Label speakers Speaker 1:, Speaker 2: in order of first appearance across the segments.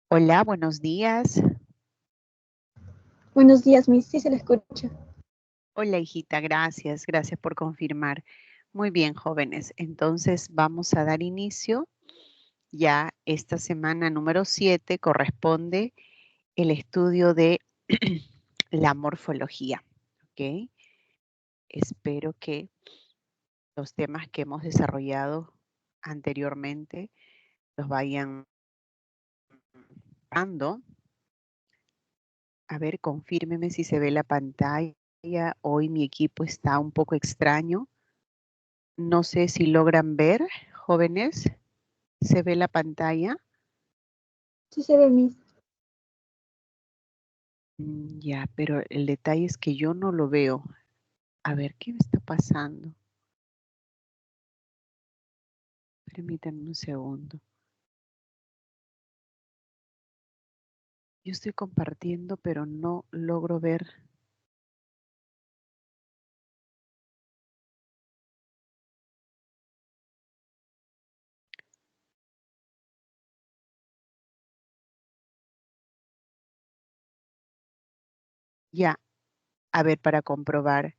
Speaker 1: Hola, buenos días.
Speaker 2: Buenos días, Miss. Sí se le escucha.
Speaker 1: Hola, hijita, gracias. Gracias por confirmar. Muy bien, jóvenes. Entonces vamos a dar inicio. Ya esta semana número 7 corresponde el estudio de la morfología. ¿Ok? Espero que los temas que hemos desarrollado anteriormente los vayan dando. A ver, confírmeme si se ve la pantalla. Hoy mi equipo está un poco extraño. No sé si logran ver, jóvenes. ¿Se ve la pantalla?
Speaker 2: Sí se ve, Miss.
Speaker 1: Ya, pero el detalle es que yo no lo veo. A ver, ¿qué me está pasando? Permítanme un segundo. Yo estoy compartiendo, pero no logro ver. Ya, a ver, para comprobar.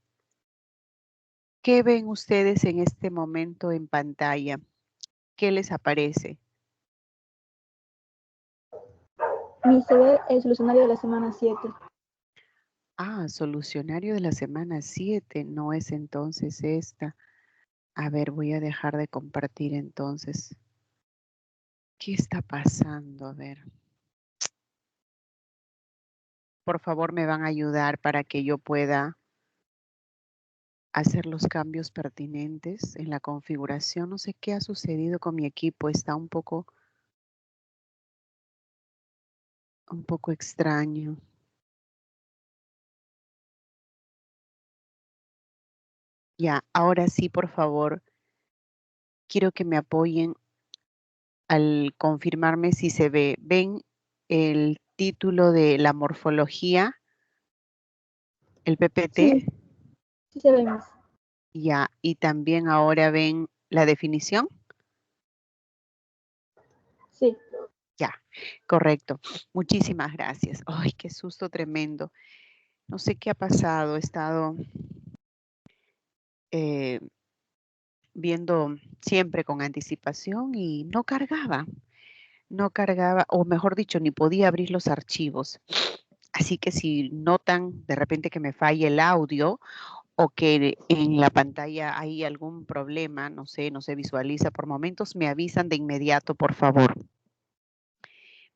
Speaker 1: ¿Qué ven ustedes en este momento en pantalla? ¿Qué les aparece?
Speaker 2: Miss, se ve el solucionario de la semana 7.
Speaker 1: Ah, solucionario de la semana 7. No es entonces esta. A ver, voy a dejar de compartir entonces. ¿Qué está pasando? A ver. Por favor, me van a ayudar para que yo pueda hacer los cambios pertinentes en la configuración. No sé qué ha sucedido con mi equipo. Está un poco extraño. Ya, ahora sí, por favor, quiero que me apoyen al confirmarme si se ve. ¿Ven el título de la morfología, el PPT?
Speaker 2: Sí, sí se ve, Miss.
Speaker 1: Ya, y también ahora ven la definición.
Speaker 2: Sí.
Speaker 1: Ya, correcto. Muchísimas gracias. Ay, qué susto tremendo. No sé qué ha pasado. He estado eh, viendo siempre con anticipación y no cargaba, o mejor dicho, ni podía abrir los archivos. Así que si notan de repente que me falla el audio o que en la pantalla hay algún problema, no se visualiza por momentos, me avisan de inmediato, por favor.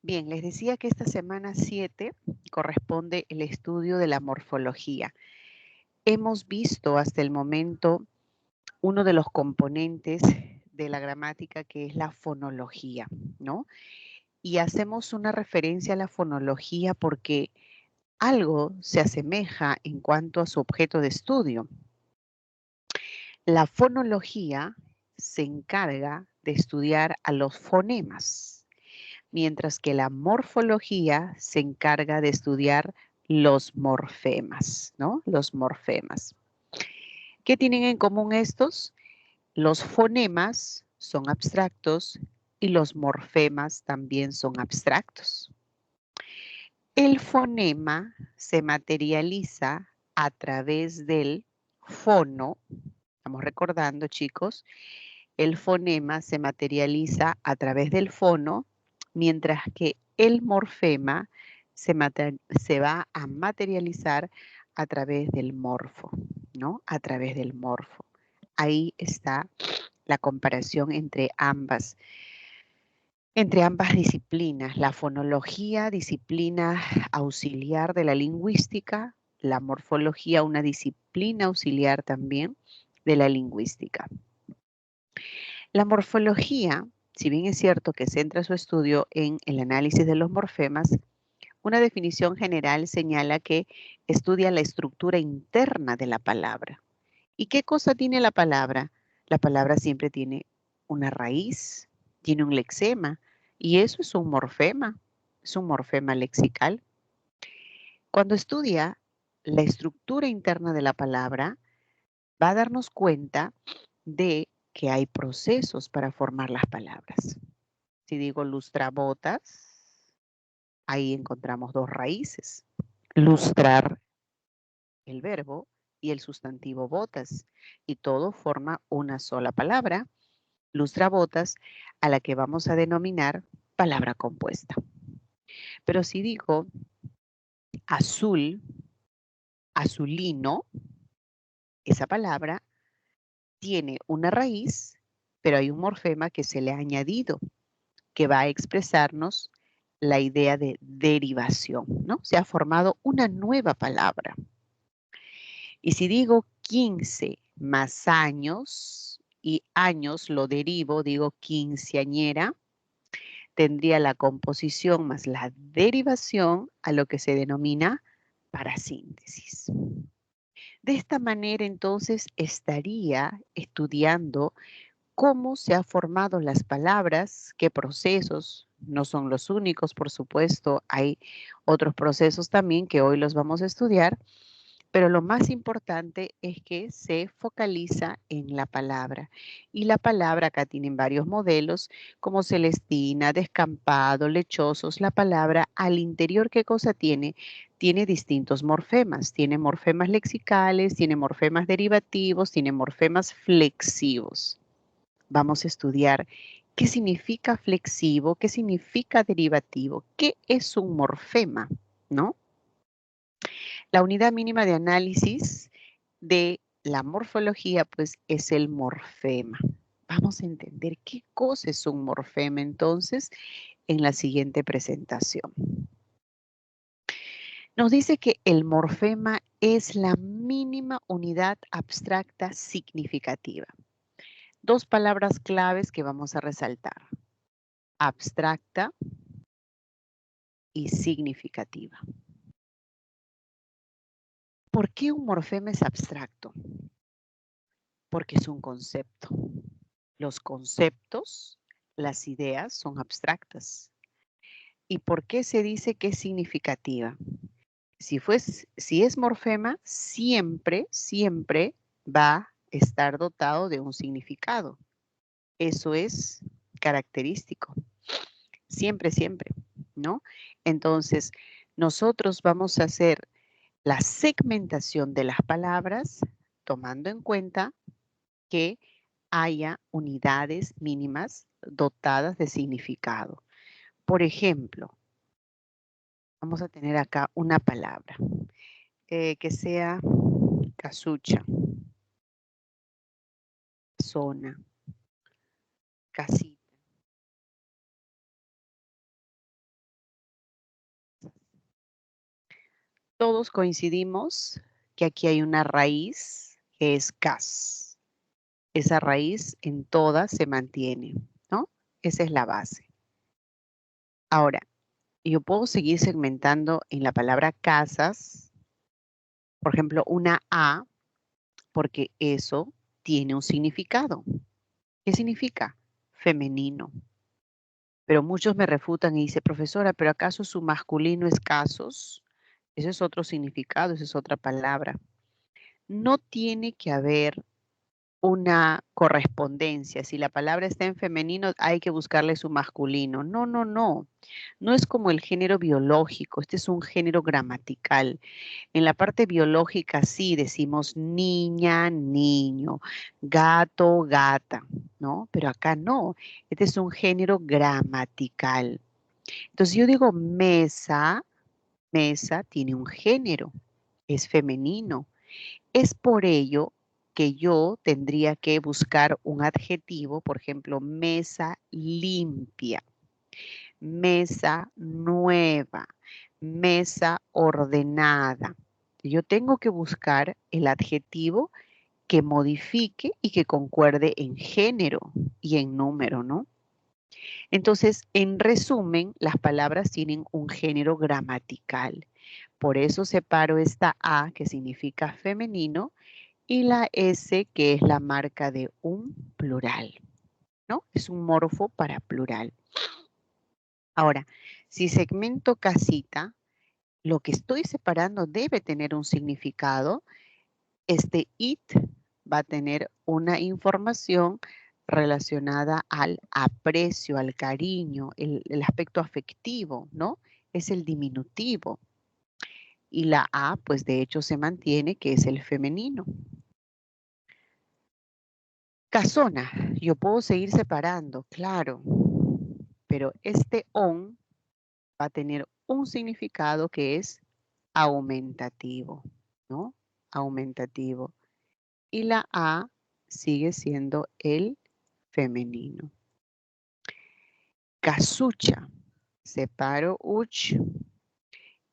Speaker 1: Bien, les decía que esta semana 7 corresponde el estudio de la morfología. Hemos visto hasta el momento uno de los componentes de la gramática que es la fonología, ¿no? Y hacemos una referencia a la fonología porque algo se asemeja en cuanto a su objeto de estudio. La fonología se encarga de estudiar a los fonemas, mientras que la morfología se encarga de estudiar los morfemas, ¿no? Los morfemas. ¿Qué tienen en común estos? Los fonemas son abstractos y los morfemas también son abstractos. El fonema se materializa a través del fono. Estamos recordando, chicos, el fonema se materializa a través del fono, mientras que el morfema se va a materializar a través del morfo, ¿no? A través del morfo. Ahí está la comparación entre ambas disciplinas, la fonología, disciplina auxiliar de la lingüística, la morfología, una disciplina auxiliar también de la lingüística. La morfología, si bien es cierto que centra su estudio en el análisis de los morfemas, una definición general señala que estudia la estructura interna de la palabra. ¿Y qué cosa tiene la palabra? La palabra siempre tiene una raíz, tiene un lexema, y eso es un morfema lexical. Cuando estudia la estructura interna de la palabra, va a darnos cuenta de que hay procesos para formar las palabras. Si digo lustrabotas, Ahí encontramos dos raíces. Lustrar, el verbo, y el sustantivo botas. Y todo forma una sola palabra, lustrabotas, a la que vamos a denominar palabra compuesta. Pero si digo azul, azulino, esa palabra tiene una raíz, pero hay un morfema que se le ha añadido, que va a expresarnos la idea de derivación, ¿no? Se ha formado una nueva palabra. Y si digo 15 más años, y años lo derivo, digo quinceañera, tendría la composición más la derivación a lo que se denomina parasíntesis. De esta manera, entonces, estaría estudiando cómo se han formado las palabras, qué procesos, no son los únicos, por supuesto, hay otros procesos también que hoy los vamos a estudiar, pero lo más importante es que se focaliza en la palabra. Y la palabra acá tienen varios modelos, como celestina, descampado, lechosos. La palabra al interior, ¿qué cosa tiene? Tiene distintos morfemas. Tiene morfemas lexicales, tiene morfemas derivativos, tiene morfemas flexivos. Vamos a estudiar qué significa flexivo, qué significa derivativo, qué es un morfema, ¿no? La unidad mínima de análisis de la morfología, pues, es el morfema. Vamos a entender qué cosa es un morfema, entonces, en la siguiente presentación. Nos dice que el morfema es la mínima unidad abstracta significativa. Dos palabras claves que vamos a resaltar: abstracta y significativa. ¿Por qué un morfema es abstracto? Porque es un concepto. Los conceptos, las ideas son abstractas. ¿Y por qué se dice que es significativa? Si es morfema, siempre, siempre va a estar dotado de un significado. Eso es característico. Siempre, siempre, ¿no? Entonces, nosotros vamos a hacer la segmentación de las palabras tomando en cuenta que haya unidades mínimas dotadas de significado. Por ejemplo, vamos a tener acá una palabra que sea casucha, zona, casita. Todos coincidimos que aquí hay una raíz que es cas. Esa raíz en todas se mantiene, ¿no? Esa es la base. Ahora, yo puedo seguir segmentando en la palabra casas, por ejemplo, una A, porque eso tiene un significado. ¿Qué significa? Femenino. Pero muchos me refutan y dicen, profesora, ¿pero acaso su masculino es casos? Ese es otro significado, esa es otra palabra. No tiene que haber una correspondencia. Si la palabra está en femenino, hay que buscarle su masculino. No, no, no. No es como el género biológico. Este es un género gramatical. En la parte biológica sí decimos niña, niño, gato, gata, ¿no? Pero acá no. Este es un género gramatical. Entonces yo digo mesa, mesa tiene un género, es femenino. Es por ello que yo tendría que buscar un adjetivo, por ejemplo, mesa limpia, mesa nueva, mesa ordenada. Yo tengo que buscar el adjetivo que modifique y que concuerde en género y en número, ¿no? Entonces, en resumen, las palabras tienen un género gramatical. Por eso separo esta A, que significa femenino, y la S, que es la marca de un plural, ¿no? Es un morfo para plural. Ahora, si segmento casita, lo que estoy separando debe tener un significado. Este it va a tener una información relacionada al aprecio, al cariño, el aspecto afectivo, ¿no? es el diminutivo. Y la A, pues de hecho se mantiene, que es el femenino. Casona, yo puedo seguir separando, claro, pero este on va a tener un significado que es aumentativo, ¿no? Aumentativo. Y la A sigue siendo el femenino. Casucha, separo uch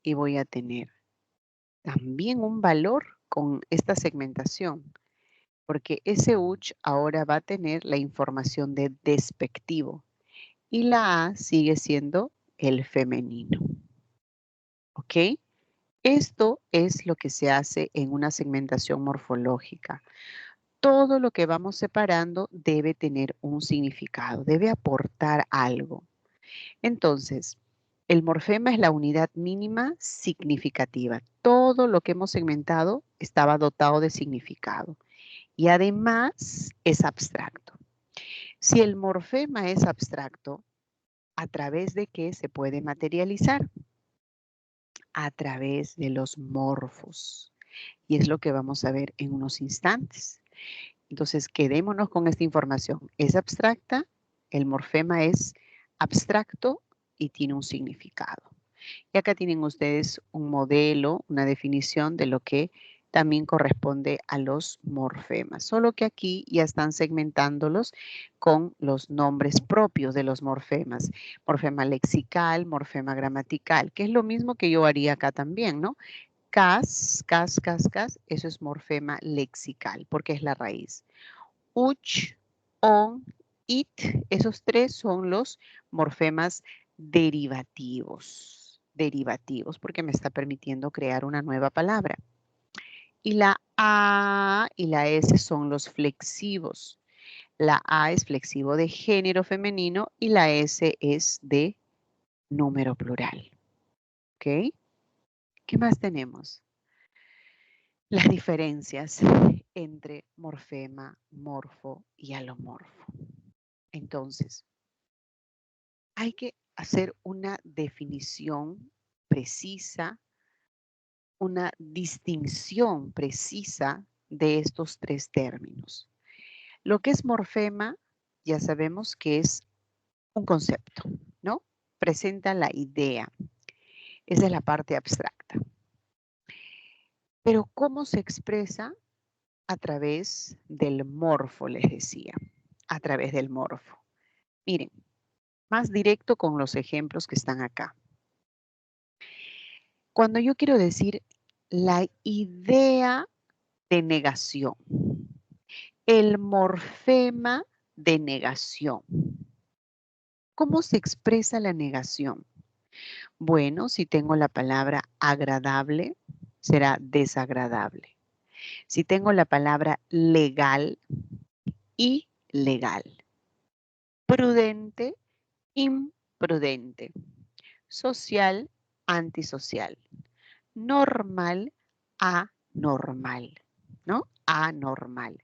Speaker 1: y voy a tener también un valor con esta segmentación, porque ese uch ahora va a tener la información de despectivo y la A sigue siendo el femenino. ¿Ok? Esto es lo que se hace en una segmentación morfológica. Todo lo que vamos separando debe tener un significado, debe aportar algo. Entonces, el morfema es la unidad mínima significativa. Todo lo que hemos segmentado estaba dotado de significado y además es abstracto. Si el morfema es abstracto, ¿a través de qué se puede materializar? A través de los morfos. Y es lo que vamos a ver en unos instantes. Entonces, quedémonos con esta información. Es abstracta, el morfema es abstracto y tiene un significado. Y acá tienen ustedes un modelo, una definición de lo que también corresponde a los morfemas, solo que aquí ya están segmentándolos con los nombres propios de los morfemas. Morfema lexical, morfema gramatical, que es lo mismo que yo haría acá también, ¿no? Cas, cas, cas, cas, eso es morfema lexical, porque es la raíz. Uch, on, it, esos tres son los morfemas derivativos. Derivativos, porque me está permitiendo crear una nueva palabra. Y la A y la S son los flexivos. La A es flexivo de género femenino y la S es de número plural. ¿Ok? ¿Qué más tenemos? Las diferencias entre morfema, morfo y alomorfo. Entonces, hay que hacer una definición precisa, una distinción precisa de estos tres términos. Lo que es morfema, ya sabemos que es un concepto, ¿no? Presenta la idea. Esa es la parte abstracta. Pero ¿cómo se expresa? A través del morfo, les decía. A través del morfo. Miren, más directo con los ejemplos que están acá. Cuando yo quiero decir la idea de negación, el morfema de negación. ¿Cómo se expresa la negación? Bueno, si tengo la palabra agradable, será desagradable. Si tengo la palabra legal, ilegal. Prudente, imprudente. Social, antisocial. Normal, anormal, ¿no? Anormal.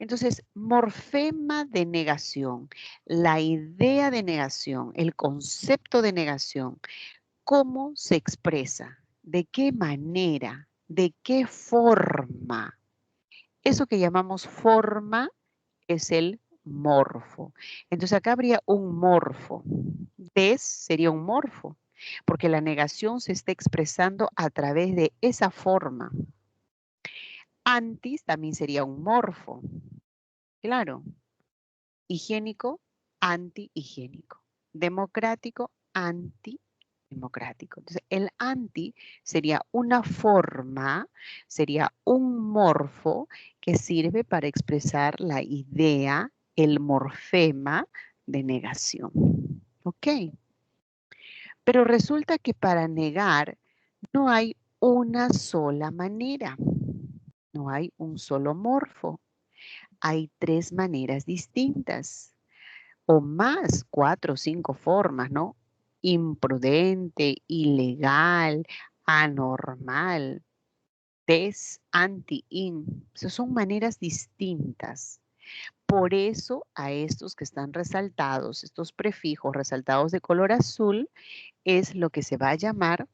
Speaker 1: Entonces, morfema de negación, la idea de negación, el concepto de negación, ¿cómo se expresa? ¿De qué manera? ¿De qué forma? Eso que llamamos forma es el morfo. Entonces acá habría un morfo. Des sería un morfo, porque la negación se está expresando a través de esa forma. Antis también sería un morfo. Claro. Higiénico, antihigiénico. Democrático, antidemocrático. Entonces, el anti sería una forma, sería un morfo que sirve para expresar la idea, el morfema de negación. ¿Ok? Pero resulta que para negar no hay una sola manera, no hay un solo morfo. Hay tres maneras distintas o más, 4 o 5 formas, ¿no? Imprudente, ilegal, anormal, des, anti, in. Esas son maneras distintas. Por eso a estos que están resaltados, estos prefijos resaltados de color azul, es lo que se va a llamar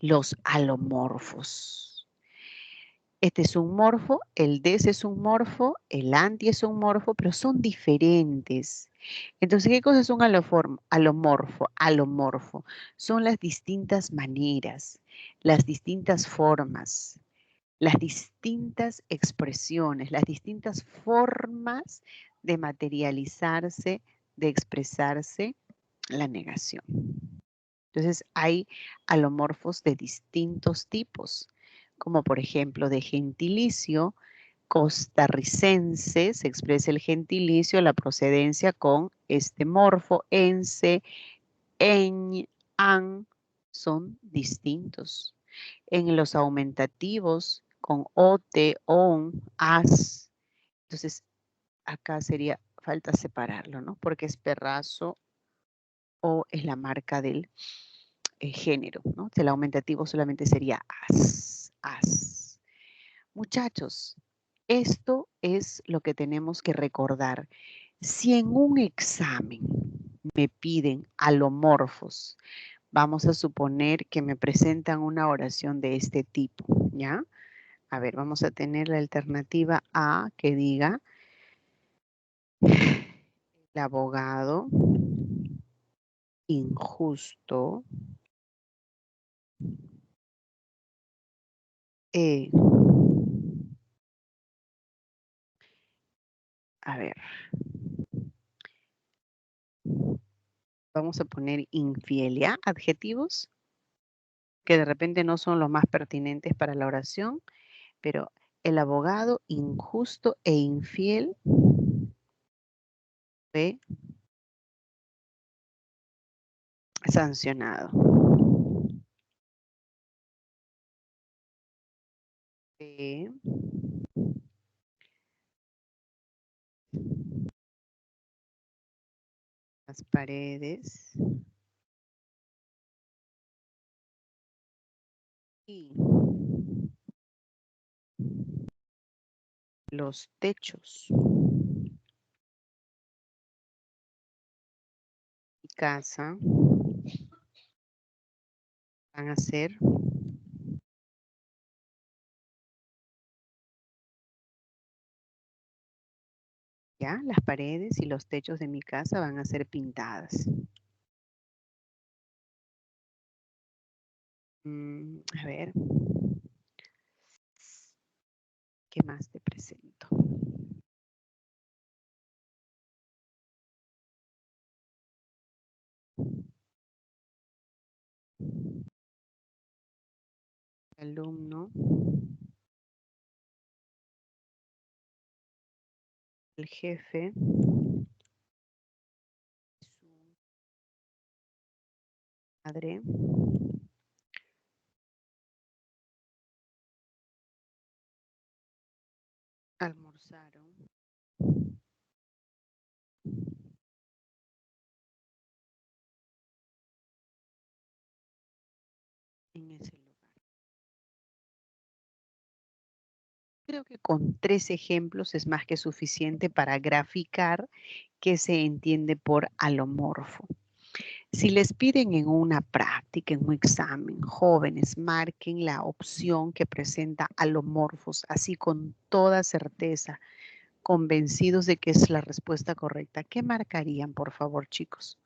Speaker 1: los alomorfos. Este es un morfo, el des es un morfo, el anti es un morfo, pero son diferentes. Entonces, ¿qué cosa es un alomorfo? Alomorfo. Son las distintas maneras, las distintas formas, las distintas expresiones, las distintas formas de materializarse, de expresarse la negación. Entonces hay alomorfos de distintos tipos, como por ejemplo de gentilicio costarricense, se expresa el gentilicio, la procedencia con este morfo, ense, en, an, son distintos. En los aumentativos, con ote, on, as, entonces acá sería, falta separarlo, ¿no? Porque es perrazo o es la marca del género, ¿no? El aumentativo solamente sería as, as. Muchachos, esto es lo que tenemos que recordar. Si en un examen me piden alomorfos, vamos a suponer que me presentan una oración de este tipo, ¿ya? A ver, vamos a tener la alternativa A que diga, el abogado injusto eh, a ver, vamos a poner infiel, ¿ya? Adjetivos que de repente no son los más pertinentes para la oración, pero el abogado injusto e infiel fue sancionado. De las paredes y los techos y casa van a ser ya, las paredes y los techos de mi casa van a ser pintadas. A ver, ¿qué más te presento? Alumno, el jefe, su madre, almorzaron en ese lugar. Creo que con 3 ejemplos es más que suficiente para graficar qué se entiende por alomorfo. Si les piden en una práctica, en un examen, jóvenes, marquen la opción que presenta alomorfos, así con toda certeza, convencidos de que es la respuesta correcta. ¿Qué marcarían, por favor, chicos?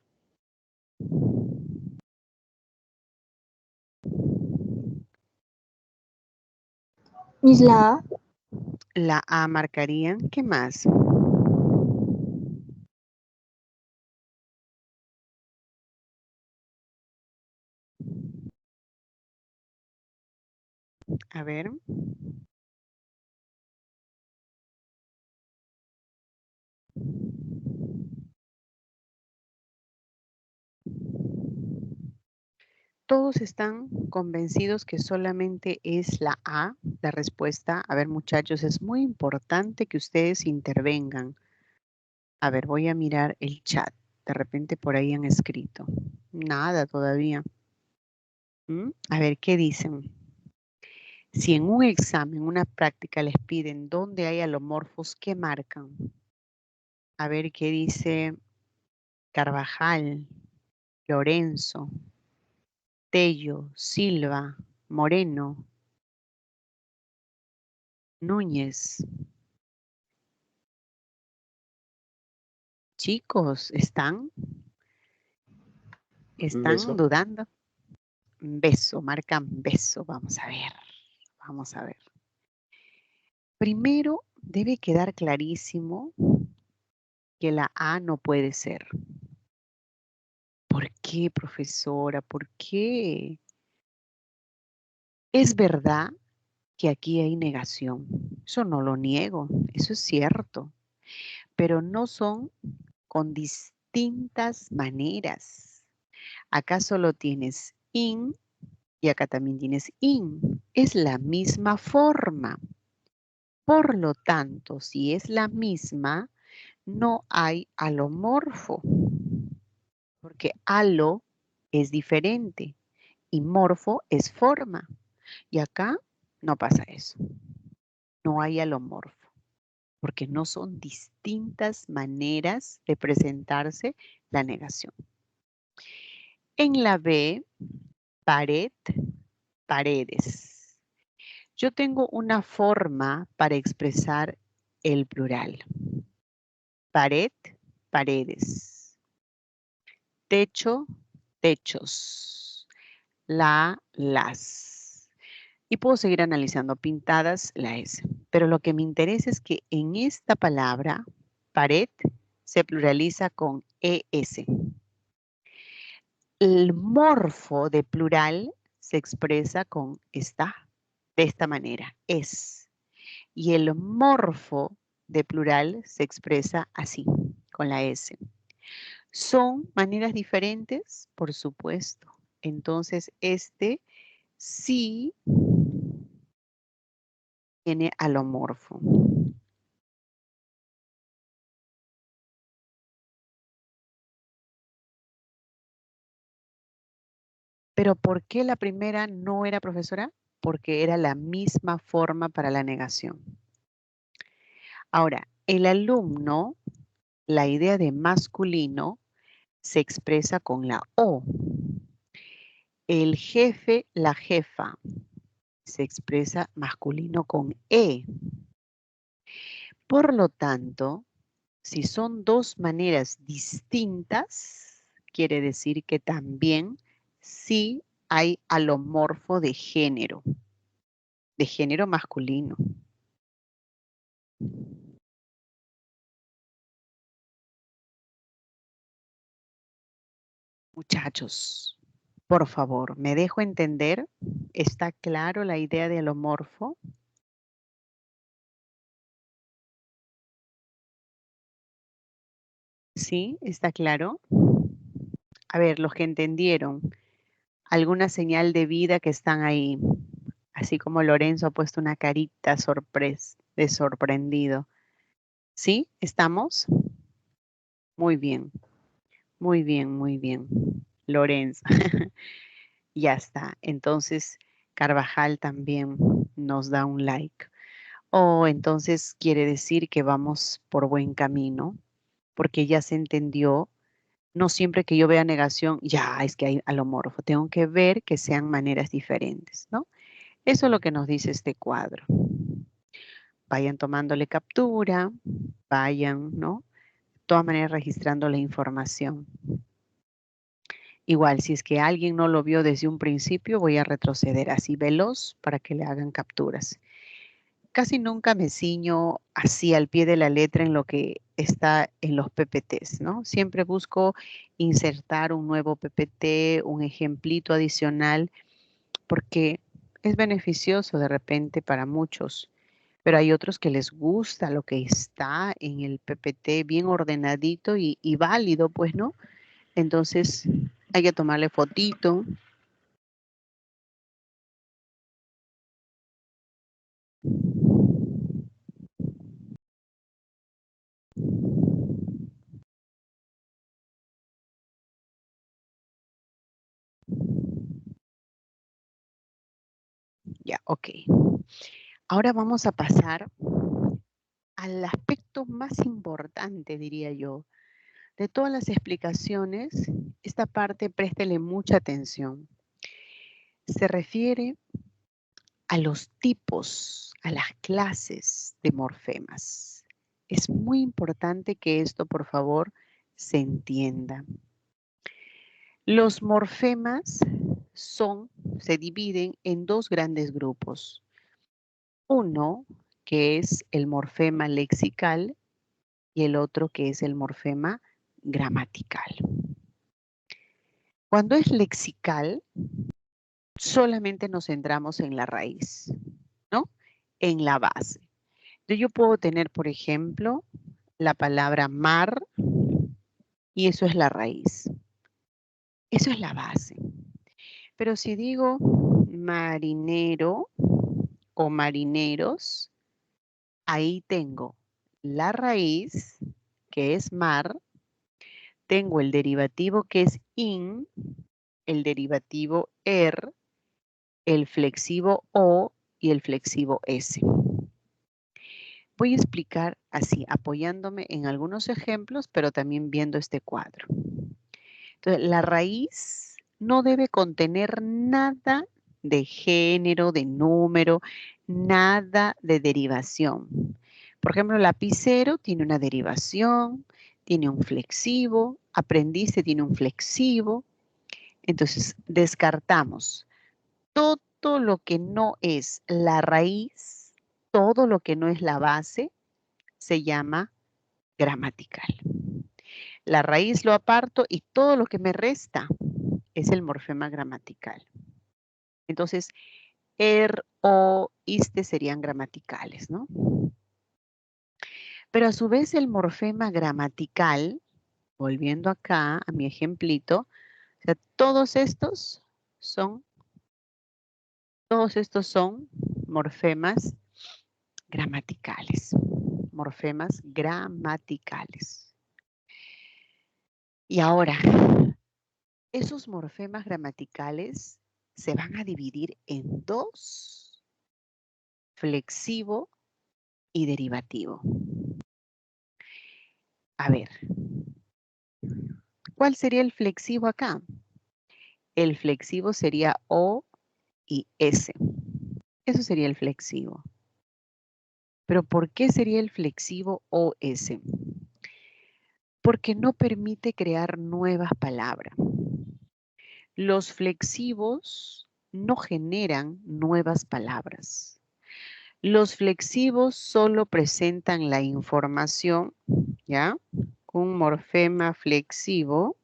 Speaker 2: Miss la A.
Speaker 1: La A marcarían. ¿Qué más? A ver. Todos están convencidos que solamente es la A, la respuesta. A ver, muchachos, es muy importante que ustedes intervengan. A ver, voy a mirar el chat. De repente por ahí han escrito. Nada todavía. A ver, ¿qué dicen? Si en un examen, una práctica les piden dónde hay alomorfos, ¿qué marcan? A ver, ¿qué dice Carvajal? Lorenzo, Tello, Silva, Moreno, Núñez. Chicos, ¿están
Speaker 3: Beso.
Speaker 1: dudando? Beso, marcan beso. Vamos a ver. Vamos a ver. Primero, debe quedar clarísimo que la A no puede ser. ¿Por qué, profesora? ¿Por qué? Es verdad que aquí hay negación. Eso no lo niego. Eso es cierto. Pero no son con distintas maneras. Acá solo tienes in y acá también tienes in. Es la misma forma. Por lo tanto, si es la misma, no hay alomorfo, porque alo es diferente y morfo es forma. Y acá no pasa eso. No hay alomorfo, porque no son distintas maneras de presentarse la negación. En la B, pared, paredes. Yo tengo una forma para expresar el plural. Pared, paredes. Techo, techos. Las. Y puedo seguir analizando pintadas, la S. Pero lo que me interesa es que en esta palabra, pared, se pluraliza con ES. El morfo de plural se expresa con esta, de esta manera, es. Y el morfo de plural se expresa así, con la S. ¿Son maneras diferentes? Por supuesto. Entonces, este sí tiene alomorfo. Pero ¿por qué la primera no era profesora? Porque era la misma forma para la negación. Ahora, el alumno, la idea de masculino, se expresa con la O. El jefe, la jefa, se expresa masculino con E. Por lo tanto, si son dos maneras distintas, quiere decir que también sí hay alomorfo de género masculino. Muchachos, por favor, ¿me dejo entender? ¿Está claro la idea de alomorfo? ¿Sí? ¿Está claro? A ver, los que entendieron, alguna señal de vida que están ahí, así como Lorenzo ha puesto una carita de sorprendido. ¿Sí? ¿Estamos? Muy bien, muy bien, muy bien. Lorenzo, ya está. Entonces, Carvajal también nos da un like. O entonces quiere decir que vamos por buen camino, porque ya se entendió. No siempre que yo vea negación, ya es que hay alomorfo. Tengo que ver que sean maneras diferentes, ¿no? Eso es lo que nos dice este cuadro. Vayan tomándole captura, vayan, ¿no? De todas maneras registrando la información. Igual, si es que alguien no lo vio desde un principio, voy a retroceder así veloz para que le hagan capturas. Casi nunca me ciño así al pie de la letra en lo que está en los PPTs, ¿no? Siempre busco insertar un nuevo PPT, un ejemplito adicional, porque es beneficioso de repente para muchos, pero hay otros que les gusta lo que está en el PPT bien ordenadito y válido, pues, ¿no? Entonces hay que tomarle fotito. Ya, ok. Ahora vamos a pasar al aspecto más importante, diría yo, De todas las explicaciones, esta parte préstele mucha atención. Se refiere a los tipos, a las clases de morfemas. Es muy importante que esto, por favor, se entienda. Los morfemas se dividen en dos grandes grupos. Uno, que es el morfema lexical, y el otro, que es el morfema gramatical. Cuando es lexical, solamente nos centramos en la raíz, ¿no? En la base. Entonces, yo puedo tener, por ejemplo, la palabra mar, y eso es la raíz. Eso es la base. Pero si digo marinero o marineros, ahí tengo la raíz, que es mar, tengo el derivativo que es in, el derivativo er, el flexivo o y el flexivo s. Voy a explicar así, apoyándome en algunos ejemplos, pero también viendo este cuadro. Entonces, la raíz no debe contener nada de género, de número, nada de derivación. Por ejemplo, lapicero tiene una derivación, tiene un flexivo, aprendiste tiene un flexivo. Entonces, descartamos todo lo que no es la raíz, todo lo que no es la base, se llama gramatical. La raíz lo aparto y todo lo que me resta es el morfema gramatical. Entonces, o, iste serían gramaticales, ¿no? Pero a su vez el morfema gramatical, volviendo acá a mi ejemplito, o sea, todos estos son morfemas gramaticales. Morfemas gramaticales. Y ahora, esos morfemas gramaticales se van a dividir en dos: flexivo y derivativo. A ver, ¿cuál sería el flexivo acá? El flexivo sería O y S. Eso sería el flexivo. ¿Pero por qué sería el flexivo OS? Porque no permite crear nuevas palabras. Los flexivos no generan nuevas palabras. Los flexivos solo presentan la información, ¿ya? Un morfema flexivo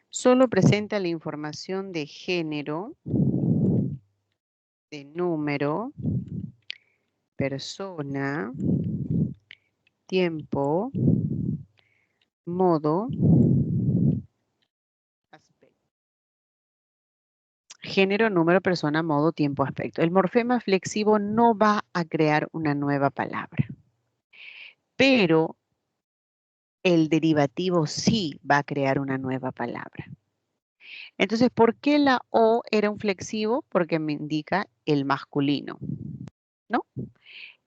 Speaker 1: solo presenta la información de género, de número, persona, tiempo, modo, aspecto. Género, número, persona, modo, tiempo, aspecto. El morfema flexivo no va a crear una nueva palabra, pero el derivativo sí va a crear una nueva palabra. Entonces, ¿por qué la O era un flexivo? Porque me indica el masculino, ¿no?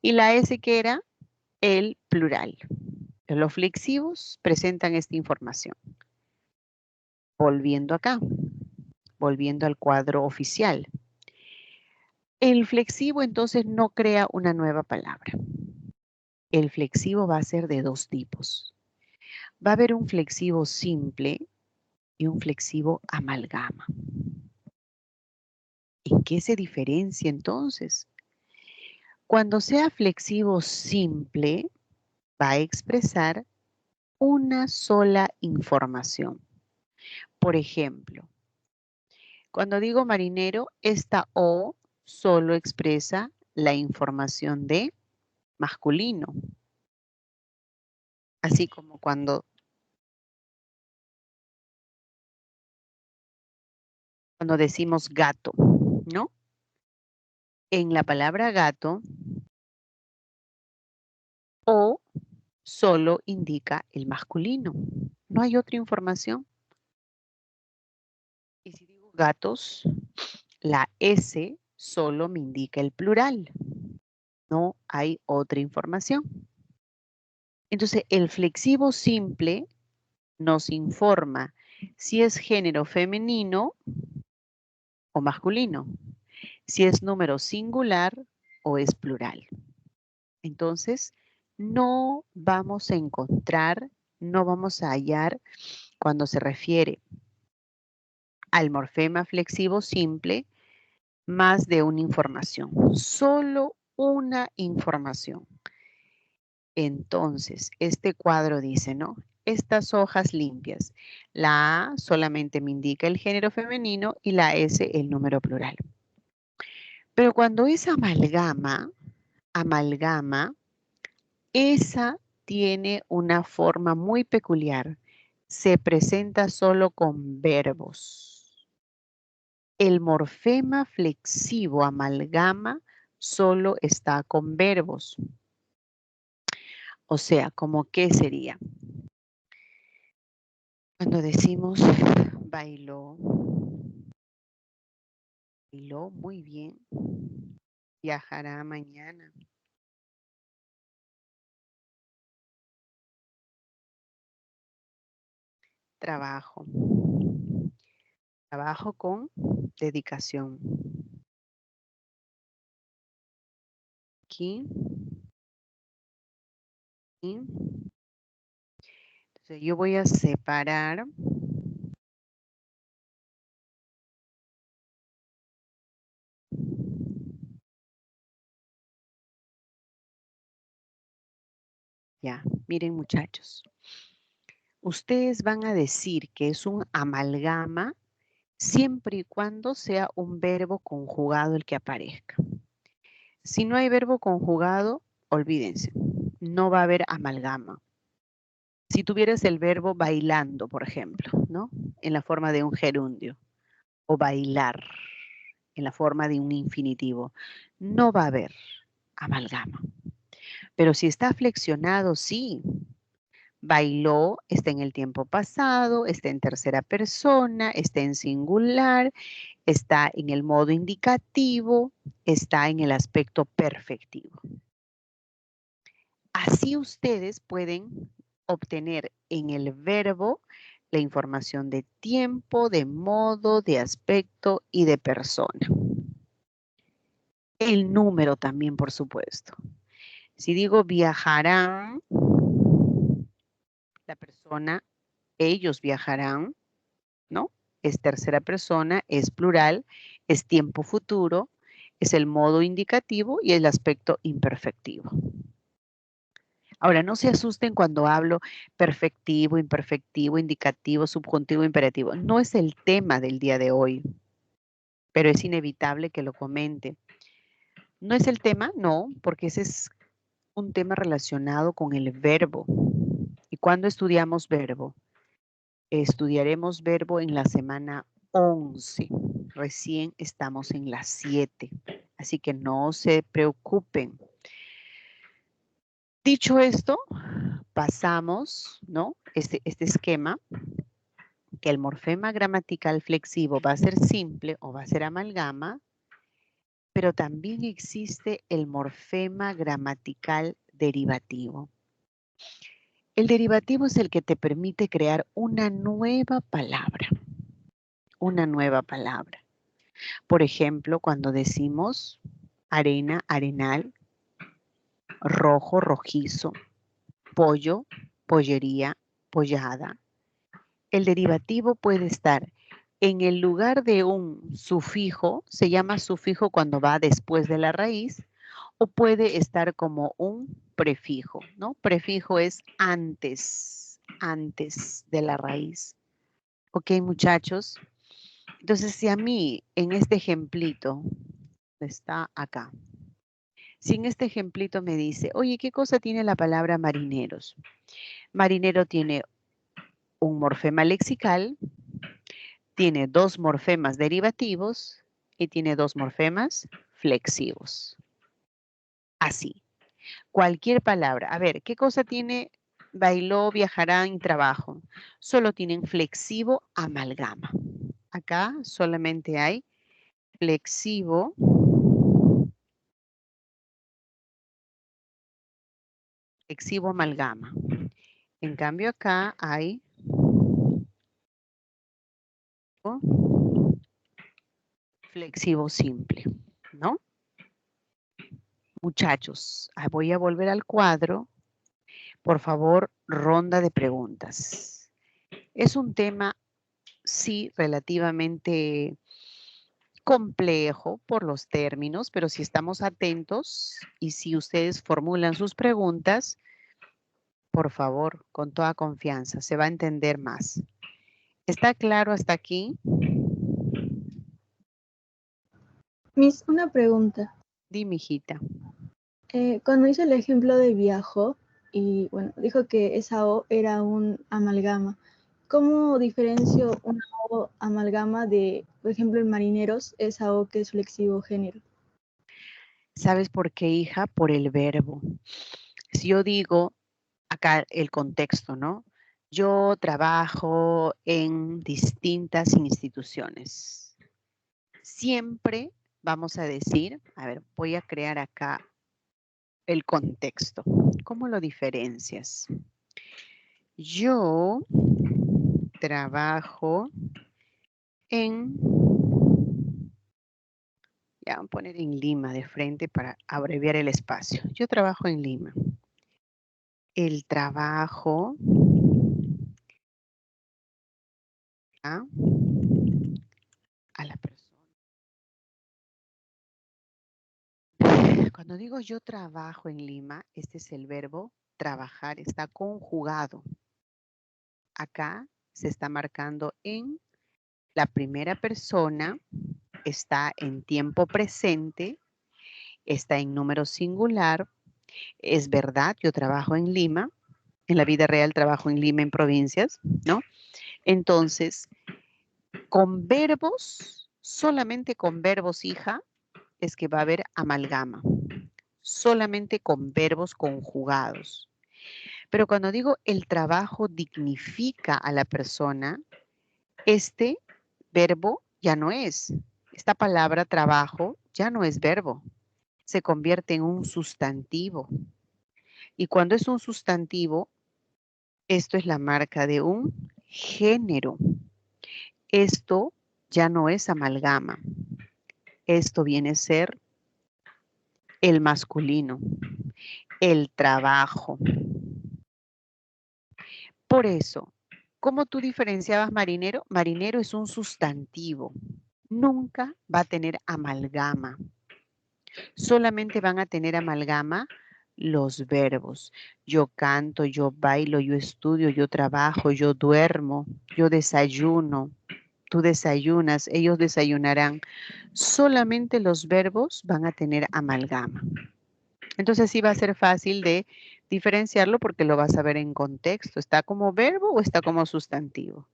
Speaker 1: Y la S, que era el plural. Los flexivos presentan esta información. Volviendo acá, volviendo al cuadro oficial. El flexivo entonces no crea una nueva palabra. El flexivo va a ser de dos tipos. Va a haber un flexivo simple y un flexivo amalgama. ¿En qué se diferencia entonces? Cuando sea flexivo simple, va a expresar una sola información. Por ejemplo, cuando digo marinero, esta O solo expresa la información de masculino. Así como cuando decimos gato, ¿no? En la palabra gato, O solo indica el masculino. No hay otra información. Y si digo gatos, la S solo me indica el plural. No hay otra información. Entonces, el flexivo simple nos informa si es género femenino o masculino, si es número singular o es plural. Entonces, no vamos a encontrar, no vamos a hallar cuando se refiere al morfema flexivo simple más de una información, solo una información. Entonces, este cuadro dice, ¿no? Estas hojas limpias. La A solamente me indica el género femenino y la S el número plural. Pero cuando es amalgama, esa tiene una forma muy peculiar. Se presenta solo con verbos. El morfema flexivo amalgama solo está con verbos. O sea, ¿cómo qué sería? Cuando decimos bailó, bailó muy bien, viajará mañana. Trabajo. Trabajo con dedicación. Aquí. Y entonces yo voy a separar ya. Miren muchachos, ustedes van a decir que es un amalgama siempre y cuando sea un verbo conjugado el que aparezca. Si no hay verbo conjugado, olvídense, no va a haber amalgama. Si tuvieras el verbo bailando, por ejemplo, ¿no? En la forma de un gerundio, o bailar, en la forma de un infinitivo, no va a haber amalgama. Pero si está flexionado, sí. Bailó, está en el tiempo pasado, está en tercera persona, está en singular, está en el modo indicativo, está en el aspecto perfectivo. Así ustedes pueden obtener en el verbo la información de tiempo, de modo, de aspecto y de persona. El número también, por supuesto. Si digo viajarán, la persona, ellos viajarán, ¿no? Es tercera persona, es plural, es tiempo futuro, es el modo indicativo y el aspecto imperfectivo. Ahora, no se asusten cuando hablo perfectivo, imperfectivo, indicativo, subjuntivo, imperativo. No es el tema del día de hoy, pero es inevitable que lo comente. ¿No es el tema? No, porque ese es un tema relacionado con el verbo. ¿Y cuándo estudiamos verbo? Estudiaremos verbo en la semana 11. Recién estamos en las 7. Así que no se preocupen. Dicho esto, pasamos, ¿no? Este esquema, que el morfema gramatical flexivo va a ser simple o va a ser amalgama, pero también existe el morfema gramatical derivativo. El derivativo es el que te permite crear una nueva palabra. Una nueva palabra. Por ejemplo, cuando decimos arena, arenal, rojo, rojizo, pollo, pollería, pollada. El derivativo puede estar en el lugar de un sufijo, se llama sufijo cuando va después de la raíz, o puede estar como un prefijo, ¿no? Prefijo es antes de la raíz. Ok, muchachos. Entonces, si a mí en este ejemplito, está acá, si en este ejemplito me dice, oye, ¿qué cosa tiene la palabra marineros? Marinero tiene un morfema lexical, tiene dos morfemas derivativos y tiene dos morfemas flexivos. Así. Cualquier palabra. A ver, ¿qué cosa tiene bailó, viajará en trabajo? Solo tienen flexivo, amalgama. Acá solamente hay flexivo, flexivo amalgama. En cambio acá hay flexivo simple, ¿no? Muchachos, voy a volver al cuadro. Por favor, ronda de preguntas. Es un tema, sí, relativamente complejo por los términos, pero si estamos atentos y si ustedes formulan sus preguntas, por favor, con toda confianza, se va a entender más. ¿Está claro hasta aquí?
Speaker 2: Miss, una pregunta.
Speaker 1: Dime, hijita.
Speaker 2: Cuando hice el ejemplo de viajo, y bueno, dijo que esa O era un amalgama. ¿Cómo diferencio una O amalgama de, por ejemplo, en marineros, esa O que es flexivo género?
Speaker 1: ¿Sabes por qué, hija? Por el verbo. Si yo digo, acá el contexto, ¿no? Yo trabajo en distintas instituciones. Siempre vamos a decir, a ver, voy a crear acá el contexto. ¿Cómo lo diferencias? Yo trabajo en, ya voy a poner en Lima de frente para abreviar el espacio. Yo trabajo en Lima. El trabajo a la persona. Cuando digo yo trabajo en Lima, este es el verbo trabajar, está conjugado. Acá se está marcando en la primera persona, está en tiempo presente, está en número singular. Es verdad, yo trabajo en Lima, en la vida real trabajo en Lima, en provincias, ¿no? Entonces, con verbos, solamente con verbos, hija, es que va a haber amalgama. Solamente con verbos conjugados. Pero cuando digo el trabajo dignifica a la persona, este verbo ya no es. Esta palabra trabajo ya no es verbo. Se convierte en un sustantivo. Y cuando es un sustantivo, esto es la marca de un género. Esto ya no es amalgama. Esto viene a ser el masculino, el trabajo. Por eso, ¿cómo tú diferenciabas marinero? Marinero es un sustantivo. Nunca va a tener amalgama. Solamente van a tener amalgama los verbos. Yo canto, yo bailo, yo estudio, yo trabajo, yo duermo, yo desayuno. Tú desayunas, ellos desayunarán. Solamente los verbos van a tener amalgama. Entonces sí va a ser fácil de diferenciarlo porque lo vas a ver en contexto. ¿Está como verbo o está como sustantivo?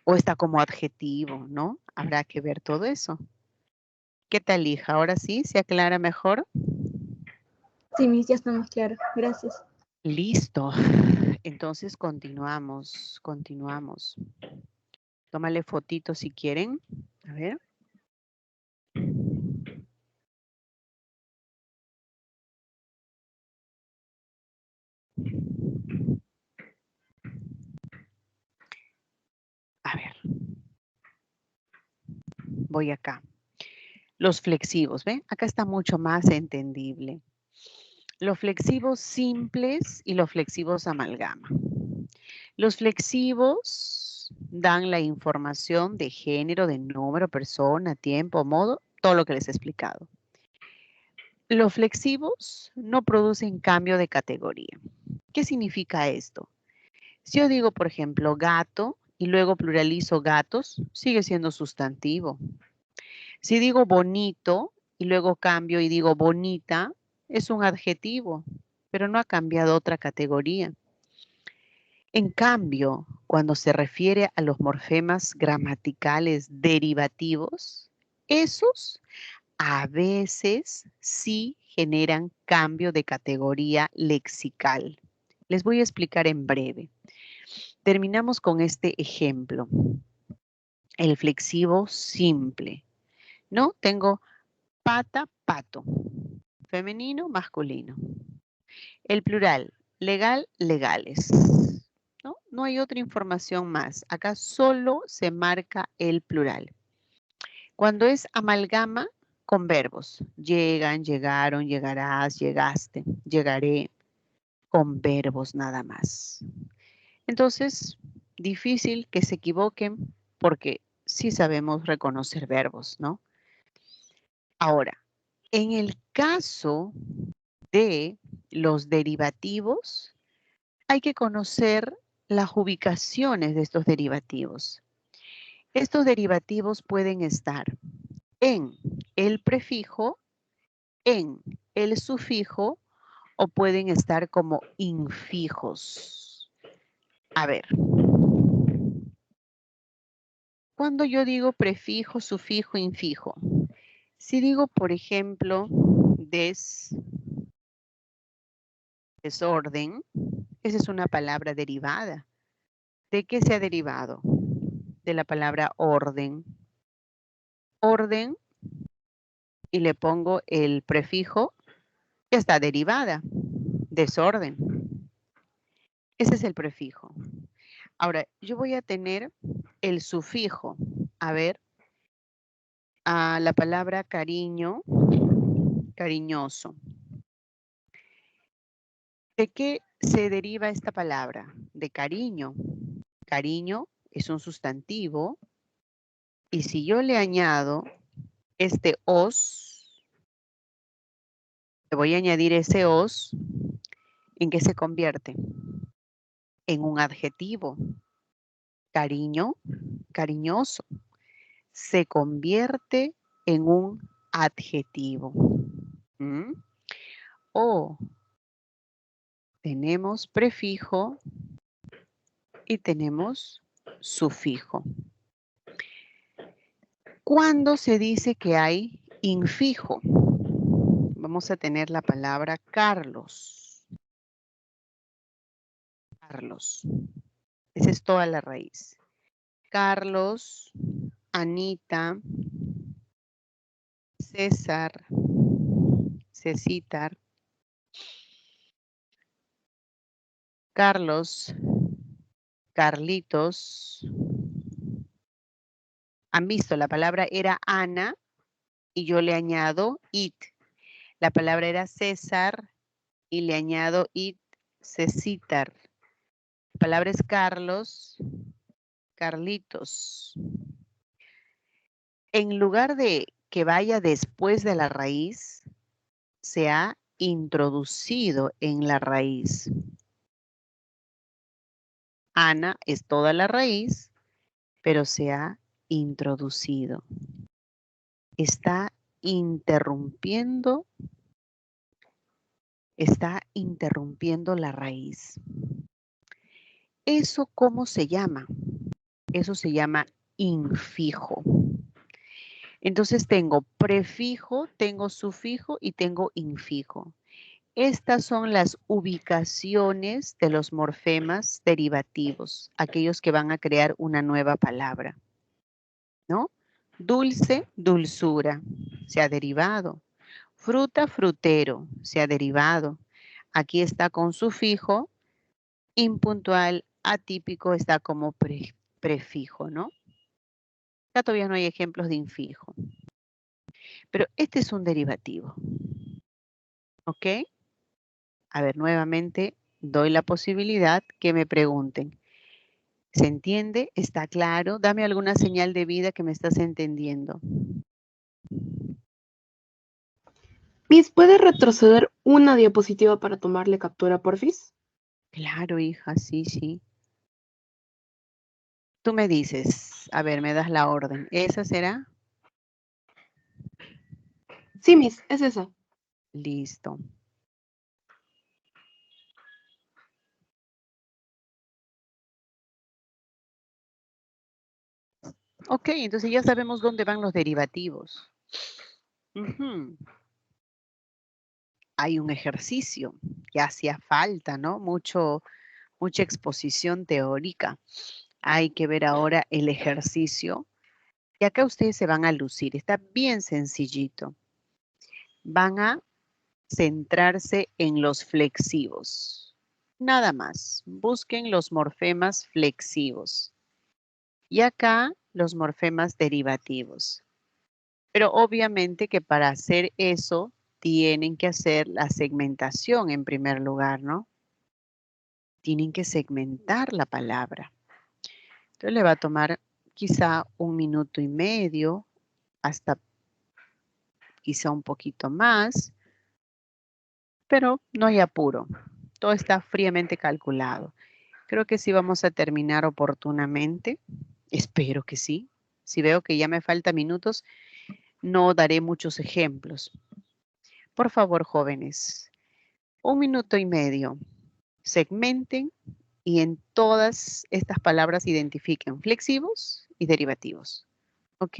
Speaker 1: O está como adjetivo, ¿no? Habrá que ver todo eso. ¿Qué tal, hija? ¿Ahora sí se aclara mejor?
Speaker 2: Sí, Miss, ya estamos claros. Gracias.
Speaker 1: Listo. Entonces continuamos. Tómale fotito si quieren. A ver. A ver. Voy acá. Los flexivos, ¿ven? Acá está mucho más entendible. Los flexivos simples y los flexivos amalgama. Los flexivos dan la información de género, de número, persona, tiempo, modo, todo lo que les he explicado. Los flexivos no producen cambio de categoría. ¿Qué significa esto? Si yo digo, por ejemplo, gato y luego pluralizo gatos, sigue siendo sustantivo. Si digo bonito y luego cambio y digo bonita, es un adjetivo, pero no ha cambiado otra categoría. En cambio, cuando se refiere a los morfemas gramaticales derivativos, esos a veces sí generan cambio de categoría lexical. Les voy a explicar en breve. Terminamos con este ejemplo. El flexivo simple, ¿no? Tengo pata, pato. Femenino, masculino. El plural, legal, legales. ¿No? No hay otra información más. Acá solo se marca el plural. Cuando es amalgama con verbos, llegan, llegaron, llegarás, llegaste, llegaré, con verbos nada más. Entonces, difícil que se equivoquen porque sí sabemos reconocer verbos, ¿no? Ahora, en el caso de los derivativos, hay que conocer las ubicaciones de estos derivativos. Estos derivativos pueden estar en el prefijo, en el sufijo o pueden estar como infijos. A ver, cuando yo digo prefijo, sufijo, infijo, si digo, por ejemplo, desorden, esa es una palabra derivada. ¿De qué se ha derivado? De la palabra orden. Orden, y le pongo el prefijo, ya está derivada. Desorden. Ese es el prefijo. Ahora, yo voy a tener el sufijo. A ver, a la palabra cariño, cariñoso. ¿De qué se deriva esta palabra? De cariño. Cariño es un sustantivo y si yo le añado este os, le voy a añadir ese os, ¿en qué se convierte? En un adjetivo. Cariño, cariñoso, se convierte en un adjetivo. ¿Mm? O tenemos prefijo y tenemos sufijo. ¿Cuándo se dice que hay infijo? Vamos a tener la palabra Carlos. Carlos. Esa es toda la raíz. Carlos, Anita, César, Cecitar, Carlos, Carlitos. Han visto, la palabra era Ana y yo le añado it. La palabra era César y le añado it, Cecitar. La palabra es Carlos, Carlitos. En lugar de que vaya después de la raíz, se ha introducido en la raíz. Ana es toda la raíz, pero se ha introducido. Está interrumpiendo la raíz. ¿Eso cómo se llama? Eso se llama infijo. Entonces tengo prefijo, tengo sufijo y tengo infijo. Estas son las ubicaciones de los morfemas derivativos, aquellos que van a crear una nueva palabra, ¿no? Dulce, dulzura, se ha derivado. Fruta, frutero, se ha derivado. Aquí está con sufijo. Impuntual, atípico, está como prefijo, ¿no? Ya todavía no hay ejemplos de infijo. Pero este es un derivativo. ¿Ok? A ver, nuevamente doy la posibilidad que me pregunten. ¿Se entiende? ¿Está claro? Dame alguna señal de vida que me estás entendiendo.
Speaker 3: Miss, ¿puede retroceder una diapositiva para tomarle captura, porfis?
Speaker 1: Claro, hija, sí, sí. Tú me dices, a ver, me das la orden. ¿Esa será?
Speaker 3: Sí, Miss, es esa.
Speaker 1: Listo. Ok, entonces ya sabemos dónde van los derivativos. Hay un ejercicio que hacía falta, ¿no? Mucha exposición teórica. Hay que ver ahora el ejercicio. Y acá ustedes se van a lucir. Está bien sencillito. Van a centrarse en los flexivos. Nada más. Busquen los morfemas flexivos. Y acá los morfemas derivativos. Pero obviamente que para hacer eso tienen que hacer la segmentación en primer lugar, ¿no? Tienen que segmentar la palabra. Entonces le va a tomar quizá 1 minuto y medio, hasta quizá un poquito más, pero no hay apuro. Todo está fríamente calculado. Creo que sí vamos a terminar oportunamente. Espero que sí. Si veo que ya me faltan minutos, no daré muchos ejemplos. Por favor, jóvenes, 1 minuto y medio. Segmenten y en todas estas palabras identifiquen flexivos y derivativos. ¿Ok?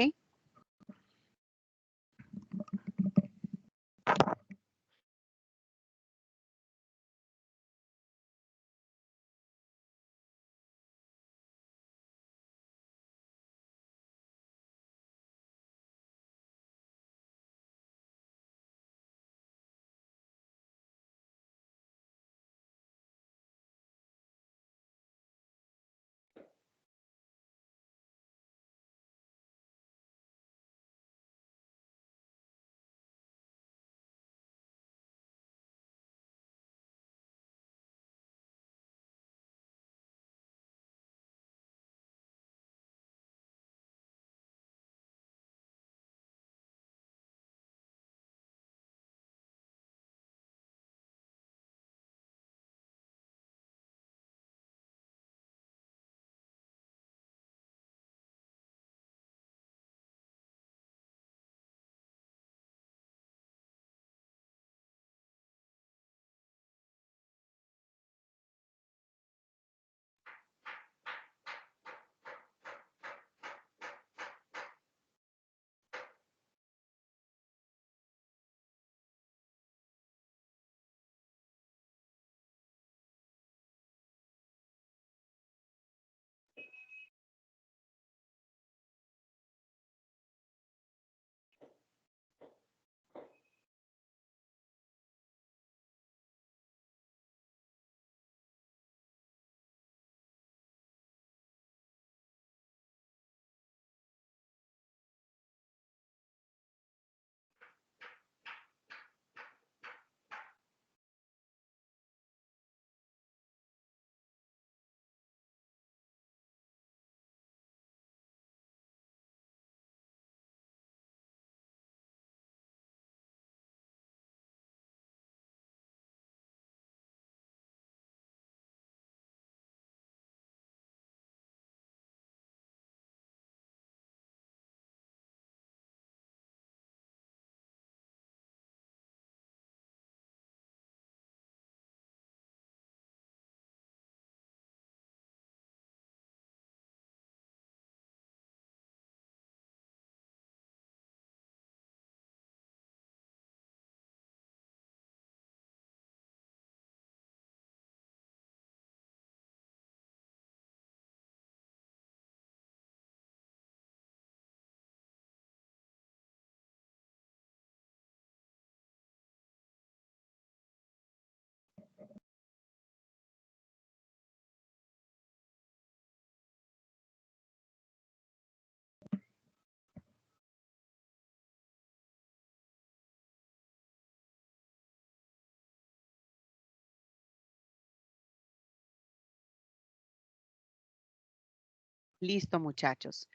Speaker 1: Listo, muchachos.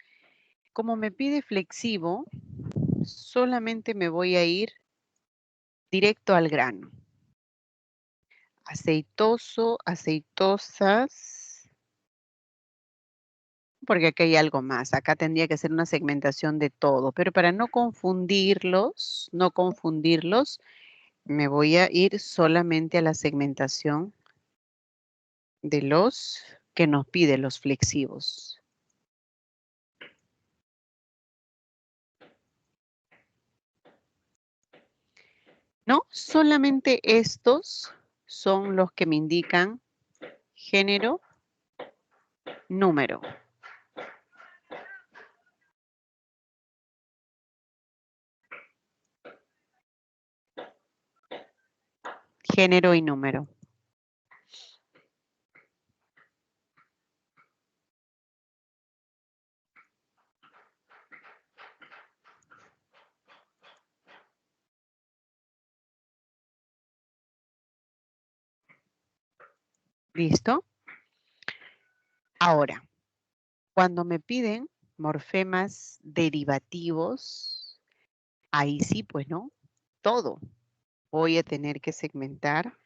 Speaker 1: Como me pide flexivo, solamente me voy a ir directo al grano. Aceitoso, aceitosas, porque acá hay algo más. Acá tendría que ser una segmentación de todo, pero para no confundirlos, me voy a ir solamente a la segmentación de los que nos pide los flexivos. No, solamente estos son los que me indican género, número. Género y número. ¿Listo? Ahora, cuando me piden morfemas derivativos, ahí sí, pues, ¿no? Todo. Voy a tener que segmentar.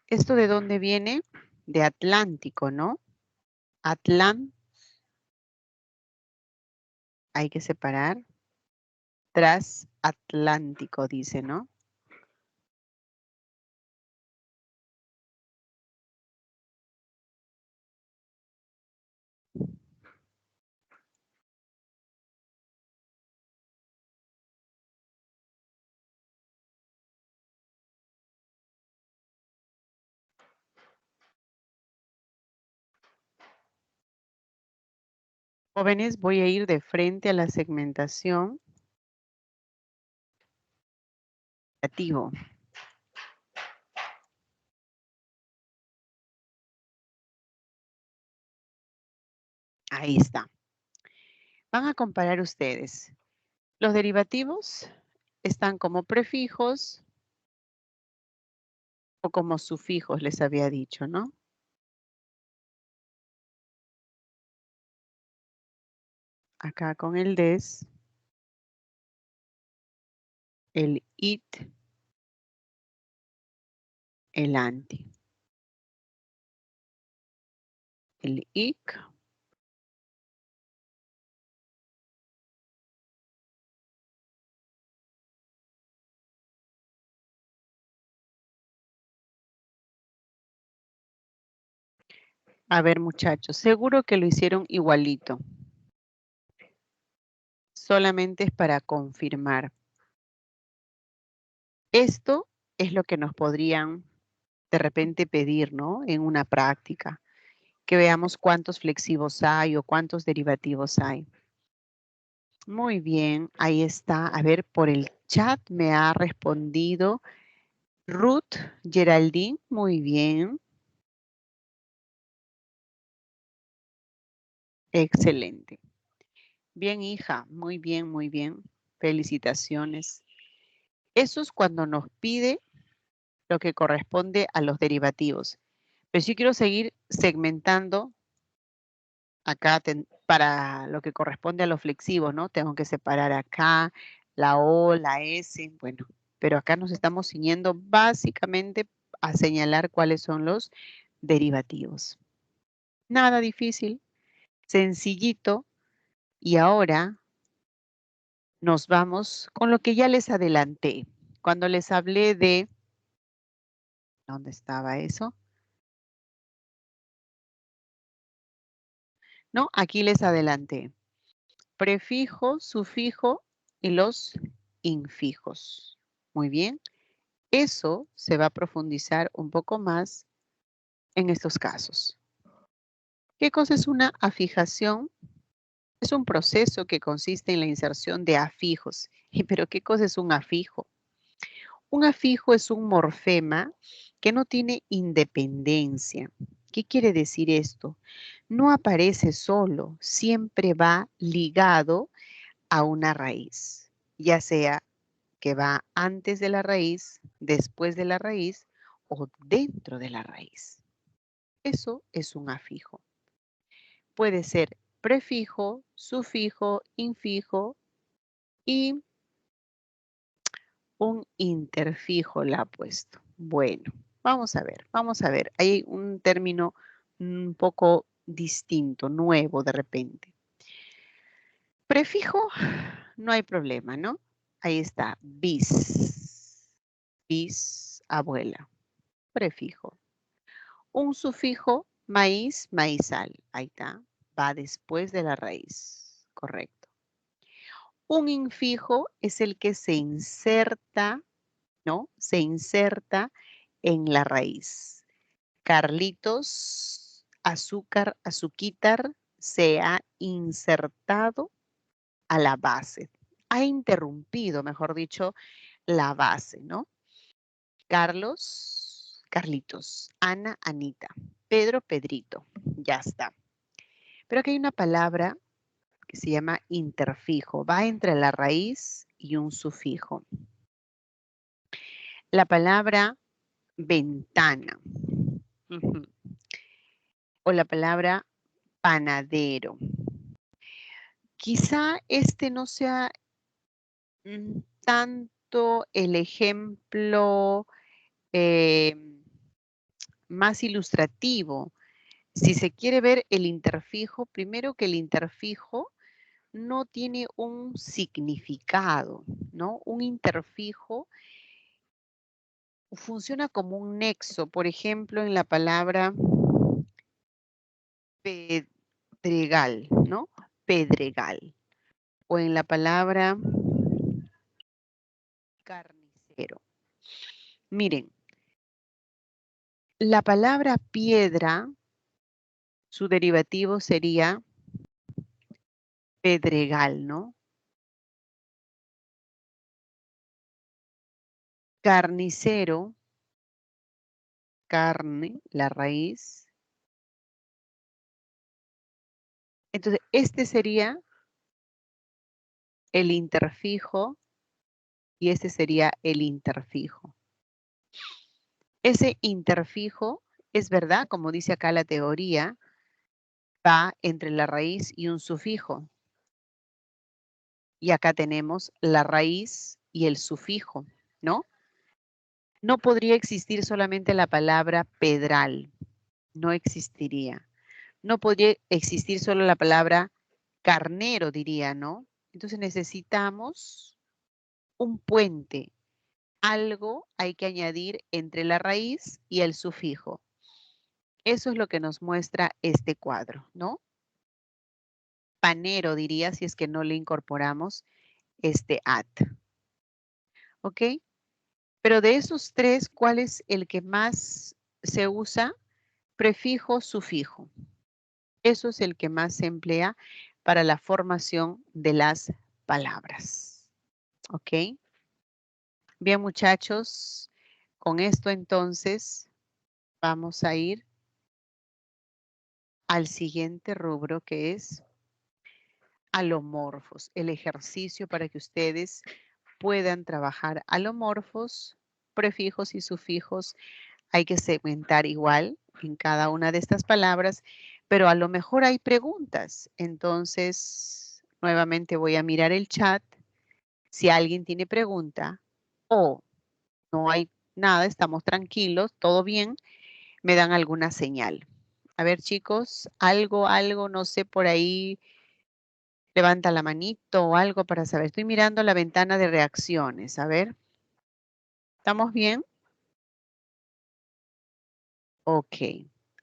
Speaker 1: ¿Esto de dónde viene? De Atlántico, ¿no? Hay que separar. Transatlántico, dice, ¿no? Jóvenes, voy a ir de frente a la segmentación. Negativo. Ahí está. Van a comparar ustedes. Los derivativos están como prefijos o como sufijos, les había dicho, ¿no? Acá con el des, el it, el anti. El ic. A ver, muchachos, seguro que lo hicieron igualito. Solamente es para confirmar. Esto es lo que nos podrían de repente pedir, ¿no? En una práctica. Que veamos cuántos flexivos hay o cuántos derivativos hay. Muy bien, ahí está. A ver, por el chat me ha respondido Ruth Geraldine. Muy bien. Excelente. Bien, hija. Muy bien, muy bien. Felicitaciones. Eso es cuando nos pide lo que corresponde a los derivativos. Pero si quiero seguir segmentando acá para lo que corresponde a los flexivos, ¿no? Tengo que separar acá la O, la S, bueno, pero acá nos estamos ciñendo básicamente a señalar cuáles son los derivativos. Nada difícil, sencillito, y ahora nos vamos con lo que ya les adelanté. Cuando les hablé de, ¿dónde estaba eso? No, aquí les adelanté. Prefijo, sufijo y los infijos. Muy bien. Eso se va a profundizar un poco más en estos casos. ¿Qué cosa es una afijación? Es un proceso que consiste en la inserción de afijos. ¿Pero qué cosa es un afijo? Un afijo es un morfema que no tiene independencia. ¿Qué quiere decir esto? No aparece solo, siempre va ligado a una raíz, ya sea que va antes de la raíz, después de la raíz o dentro de la raíz. Eso es un afijo. Puede ser prefijo, sufijo, infijo y un interfijo la ha puesto. Bueno, vamos a ver, vamos a ver. Hay un término un poco distinto, nuevo de repente. Prefijo, no hay problema, ¿no? Ahí está, bis. Bis, abuela. Prefijo. Un sufijo, maíz, maizal. Ahí está. Va después de la raíz. Correcto. Un infijo es el que se inserta, ¿no? Se inserta en la raíz. Carlitos, azúcar, azuquitar, se ha insertado a la base. Ha interrumpido, mejor dicho, la base, ¿no? Carlos, Carlitos. Ana, Anita. Pedro, Pedrito. Ya está. Pero aquí hay una palabra que se llama interfijo. Va entre la raíz y un sufijo. La palabra ventana. Ujú. O la palabra panadero. Quizá este no sea tanto el ejemplo más ilustrativo. Si se quiere ver el interfijo, primero que el interfijo no tiene un significado, ¿no? Un interfijo funciona como un nexo, por ejemplo, en la palabra pedregal, ¿no? Pedregal. O en la palabra carnicero. Miren, la palabra piedra, su derivativo sería pedregal, ¿no? Carnicero, carne, la raíz. Entonces, este sería el interfijo y este sería el interfijo. Ese interfijo es verdad, como dice acá la teoría, va entre la raíz y un sufijo. Y acá tenemos la raíz y el sufijo, ¿no? No podría existir solamente la palabra pedral, no existiría. No podría existir solo la palabra carnero, diría, ¿no? Entonces necesitamos un puente. Algo hay que añadir entre la raíz y el sufijo. Eso es lo que nos muestra este cuadro, ¿no? Panero diría si es que no le incorporamos este at. ¿Ok? Pero de esos tres, ¿cuál es el que más se usa? Prefijo, sufijo. Eso es el que más se emplea para la formación de las palabras. ¿Ok? Bien, muchachos, con esto entonces vamos a ir al siguiente rubro que es alomorfos, el ejercicio para que ustedes puedan trabajar alomorfos, prefijos y sufijos. Hay que segmentar igual en cada una de estas palabras, pero a lo mejor hay preguntas. Entonces, nuevamente voy a mirar el chat. Si alguien tiene pregunta o no hay nada, estamos tranquilos, todo bien, me dan alguna señal. A ver, chicos, algo, no sé, por ahí, levanta la manito o algo para saber. Estoy mirando la ventana de reacciones. A ver, ¿estamos bien? Ok.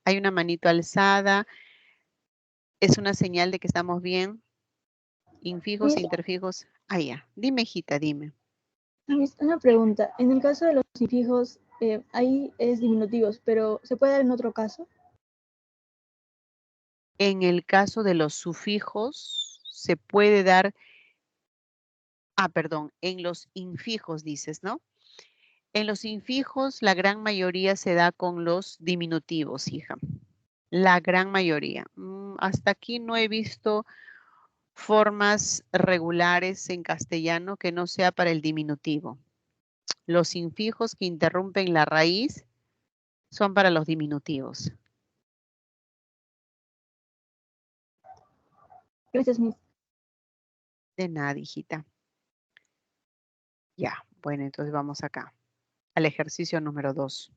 Speaker 1: Hay una manito alzada. Es una señal de que estamos bien. Infijos,
Speaker 2: Miss,
Speaker 1: interfijos. Ah, ya. Dime, hijita, dime.
Speaker 2: Miss, una pregunta. En el caso de los infijos, ahí es diminutivos, pero ¿se puede dar en otro caso?
Speaker 1: En el caso de los sufijos, se puede dar, perdón, en los infijos dices, ¿no? En los infijos, la gran mayoría se da con los diminutivos, hija. La gran mayoría. Hasta aquí no he visto formas regulares en castellano que no sea para el diminutivo. Los infijos que interrumpen la raíz son para los diminutivos.
Speaker 2: Gracias, Miss.
Speaker 1: De nada, hijita. Ya, bueno, entonces vamos acá, al ejercicio número 2.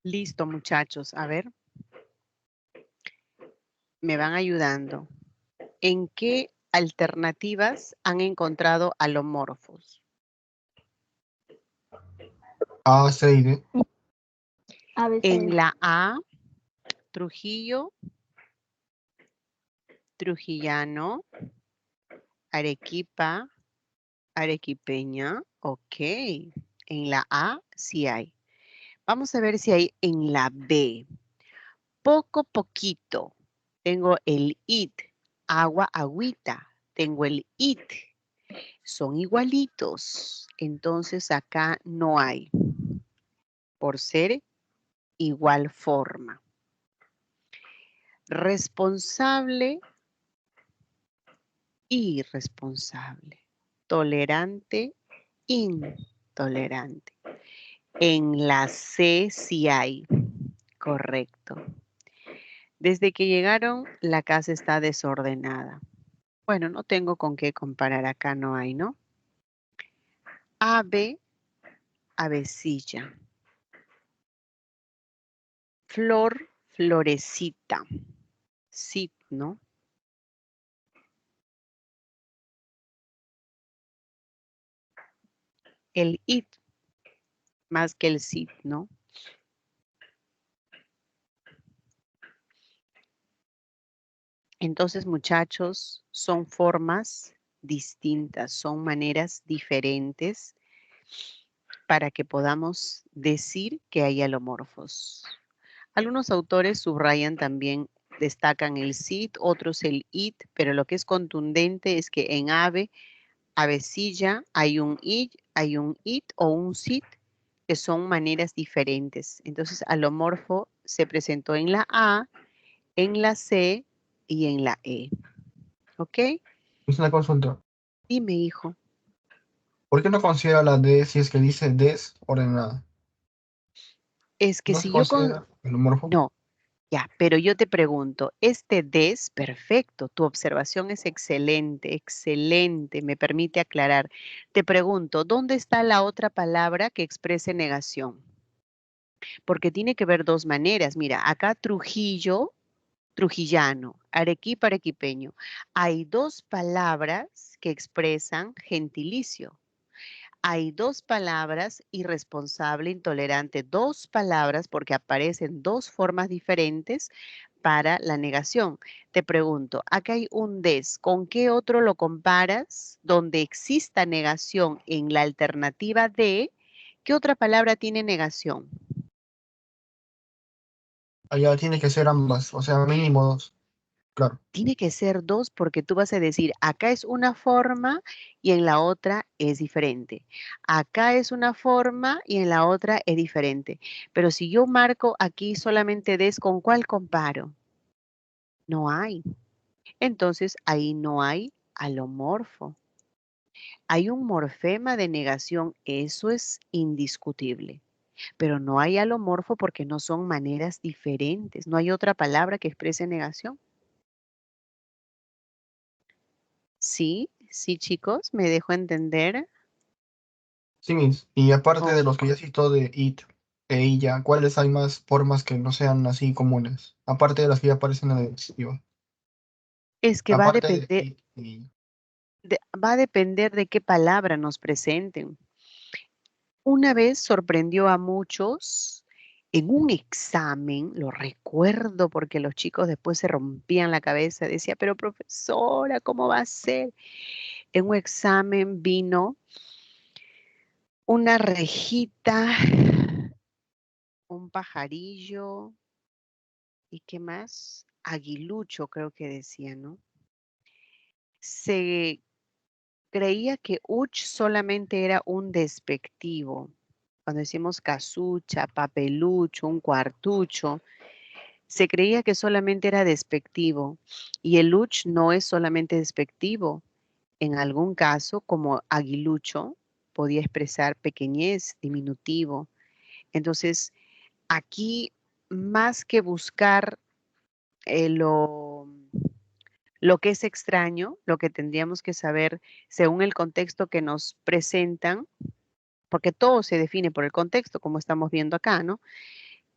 Speaker 1: Listo, muchachos. A ver, me van ayudando. ¿En qué alternativas han encontrado alomorfos?
Speaker 4: A, C y D.
Speaker 2: A, B, C,
Speaker 1: En
Speaker 2: D.
Speaker 1: la A, Trujillo, trujillano, Arequipa, arequipeña. Ok. En la A sí hay. Vamos a ver si hay en la B. Poco, poquito. Tengo el it. Agua, agüita. Tengo el it. Son igualitos. Entonces acá no hay. Por ser igual forma. Responsable, irresponsable. Tolerante, intolerante. En la C sí hay. Correcto. Desde que llegaron, la casa está desordenada. Bueno, no tengo con qué comparar. Acá no hay, ¿no? Ave, avecilla. Flor, florecita. Sit, ¿no? El it, más que el sit, ¿no? Entonces, muchachos, son formas distintas, son maneras diferentes para que podamos decir que hay alomorfos. Algunos autores subrayan también, destacan el sit, otros el it, pero lo que es contundente es que en ave, avecilla, hay un it o un sit, que son maneras diferentes. Entonces, alomorfo se presentó en la A, en la C y en la E. ¿Ok?
Speaker 4: Es una consulta.
Speaker 1: Dime, hijo.
Speaker 4: ¿Por qué no considera la D si es que dice desordenada?
Speaker 1: Es que
Speaker 4: ¿No se
Speaker 1: si yo con...
Speaker 4: considera alomorfo?
Speaker 1: No, ya, pero yo te pregunto, este des, perfecto, tu observación es excelente, excelente, me permite aclarar. Te pregunto, ¿dónde está la otra palabra que exprese negación? Porque tiene que ver dos maneras. Mira, acá Trujillo, trujillano, Arequipa, arequipeño. Hay dos palabras que expresan gentilicio. Hay dos palabras, irresponsable, intolerante, dos palabras porque aparecen dos formas diferentes para la negación. Te pregunto, acá hay un des, ¿con qué otro lo comparas donde exista negación en la alternativa de? ¿Qué otra palabra tiene negación?
Speaker 4: Allá tiene que ser ambas, o sea, mínimo dos. Claro.
Speaker 1: Tiene que ser dos porque tú vas a decir, acá es una forma y en la otra es diferente. Acá es una forma y en la otra es diferente. Pero si yo marco aquí solamente des, ¿con cuál comparo? No hay. Entonces ahí no hay alomorfo. Hay un morfema de negación, eso es indiscutible. Pero no hay alomorfo porque no son maneras diferentes. No hay otra palabra que exprese negación. Sí, sí, chicos, me dejo entender.
Speaker 4: Sí, Miss. Y aparte
Speaker 1: Oh,
Speaker 4: de los que ya citó de it e ella, ¿cuáles hay más formas que no sean así comunes? Aparte de las que ya aparecen en la diapositiva.
Speaker 1: es que
Speaker 4: Aparte de it y
Speaker 1: va a depender de qué palabra nos presenten. Una vez sorprendió a muchos en un examen, lo recuerdo porque los chicos después se rompían la cabeza, decía, pero profesora, ¿cómo va a ser? En un examen vino una rejita, un pajarillo, ¿y qué más? Aguilucho, creo que decía, ¿no? Se creía que uch solamente era un despectivo. Cuando decimos casucha, papelucho, un cuartucho, se creía que solamente era despectivo. Y el uch no es solamente despectivo. En algún caso, como aguilucho, podía expresar pequeñez, diminutivo. Entonces, aquí, más que buscar lo que es extraño, lo que tendríamos que saber según el contexto que nos presentan, porque todo se define por el contexto, como estamos viendo acá, ¿no?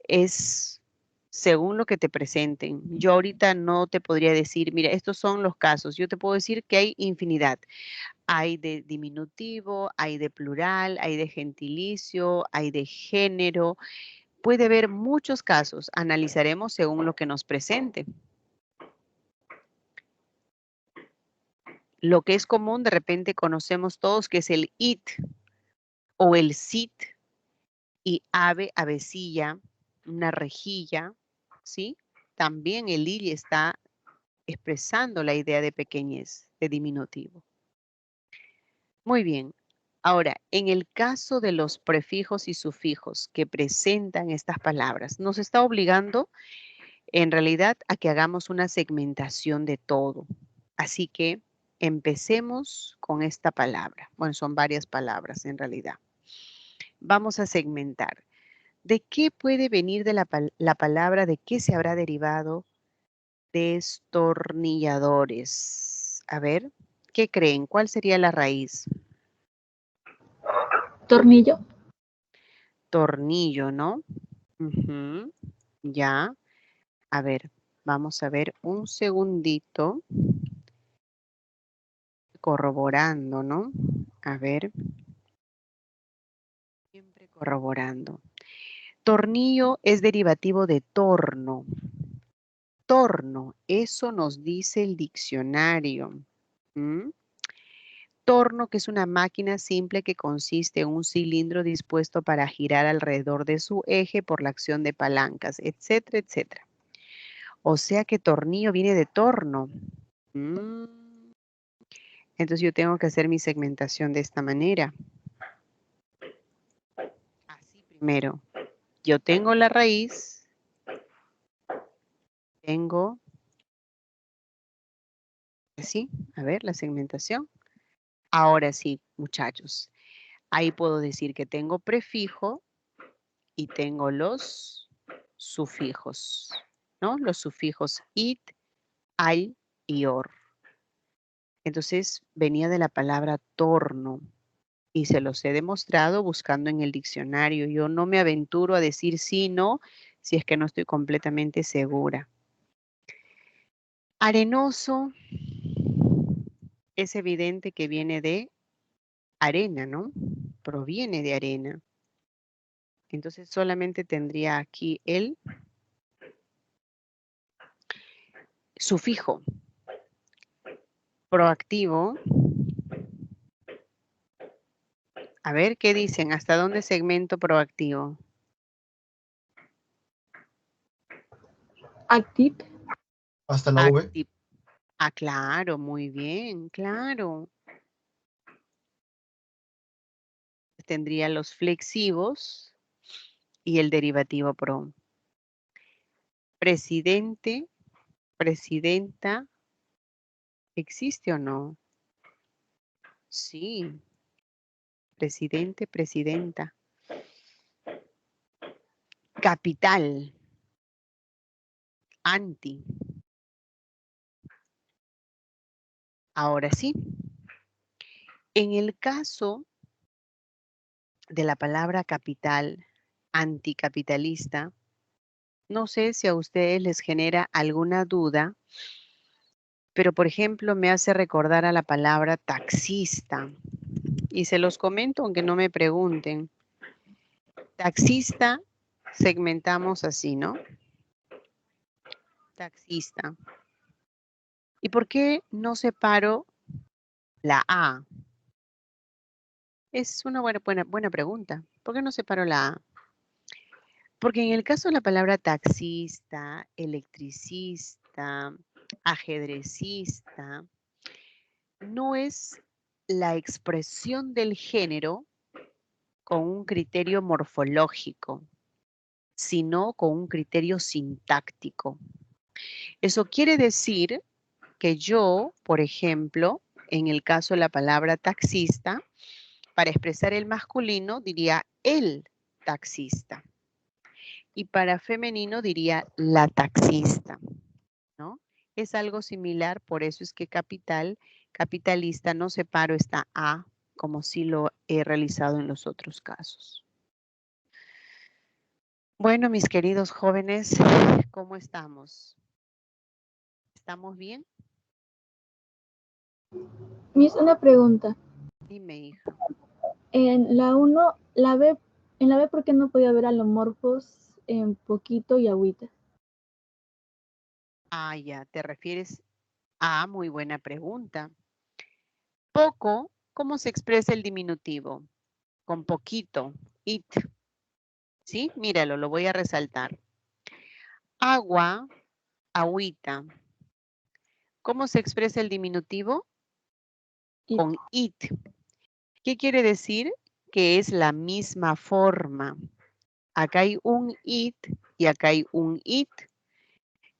Speaker 1: es según lo que te presenten. Yo ahorita no te podría decir, mira, estos son los casos. Yo te puedo decir que hay infinidad. Hay de diminutivo, hay de plural, hay de gentilicio, hay de género. Puede haber muchos casos. Analizaremos según lo que nos presente. Lo que es común, de repente conocemos todos, que es el it o el sit, y ave, avecilla, una rejilla, ¿sí? También el il está expresando la idea de pequeñez, de diminutivo. Muy bien. Ahora, en el caso de los prefijos y sufijos que presentan estas palabras, nos está obligando en realidad a que hagamos una segmentación de todo. Así que empecemos con esta palabra. Bueno, son varias palabras en realidad. Vamos a segmentar. ¿De qué puede venir de la palabra? ¿De qué se habrá derivado? Destornilladores. A ver, ¿qué creen? ¿Cuál sería la raíz?
Speaker 2: Tornillo.
Speaker 1: Tornillo, ¿no? Ujú, ya. A ver, vamos a ver un segundito. Corroborando, ¿no? A ver. Siempre corroborando. Tornillo es derivativo de torno. Torno, eso nos dice el diccionario. ¿Mm? Torno, que es una máquina simple que consiste en un cilindro dispuesto para girar alrededor de su eje por la acción de palancas, etcétera, etcétera. O sea que tornillo viene de torno. Entonces yo tengo que hacer mi segmentación de esta manera. Así primero. Yo tengo la raíz. Tengo, así, a ver, la segmentación. Ahora sí, muchachos. Ahí puedo decir que tengo prefijo y tengo los sufijos, ¿no? Los sufijos it, al y or. Entonces venía de la palabra torno y se los he demostrado buscando en el diccionario. Yo no me aventuro a decir sí, no, si es que no estoy completamente segura. Arenoso es evidente que viene de arena, ¿no? Proviene de arena. Entonces solamente tendría aquí el sufijo. Proactivo. A ver, ¿qué dicen? ¿Hasta dónde segmento proactivo?
Speaker 2: Active.
Speaker 4: Hasta la V.
Speaker 1: Ah, claro, muy bien, claro. Tendría los flexivos y el derivativo pro. Presidente, presidenta, ¿existe o no? Sí. Presidente, presidenta. Capital. Anti. Ahora sí. En el caso de la palabra capital, anticapitalista, no sé si a ustedes les genera alguna duda, pero por ejemplo me hace recordar a la palabra taxista. Y se los comento aunque no me pregunten. Taxista, segmentamos así, ¿no? Taxista. ¿Y por qué no separo la A? Es una buena pregunta. ¿Por qué no separo la A? Porque en el caso de la palabra taxista, electricista, ajedrecista, no es la expresión del género con un criterio morfológico, sino con un criterio sintáctico. Eso quiere decir que yo, por ejemplo, en el caso de la palabra taxista, para expresar el masculino diría el taxista. Y para femenino diría la taxista, ¿no? Es algo similar, por eso es que capitalista, no separo esta A como si lo he realizado en los otros casos. Bueno, mis queridos jóvenes, ¿cómo estamos? ¿Estamos bien?
Speaker 2: Miss, una pregunta.
Speaker 1: Dime, hija.
Speaker 2: En la 1, en la B, ¿por qué no podía ver alomorfos en poquito y agüita?
Speaker 1: Ah, ya, te refieres a muy buena pregunta. Poco, ¿cómo se expresa el diminutivo? Con poquito, it. ¿Sí? Míralo, lo voy a resaltar. Agua, agüita. ¿Cómo se expresa el diminutivo?
Speaker 2: It.
Speaker 1: Con it. ¿Qué quiere decir? Que es la misma forma. Acá hay un it y acá hay un it.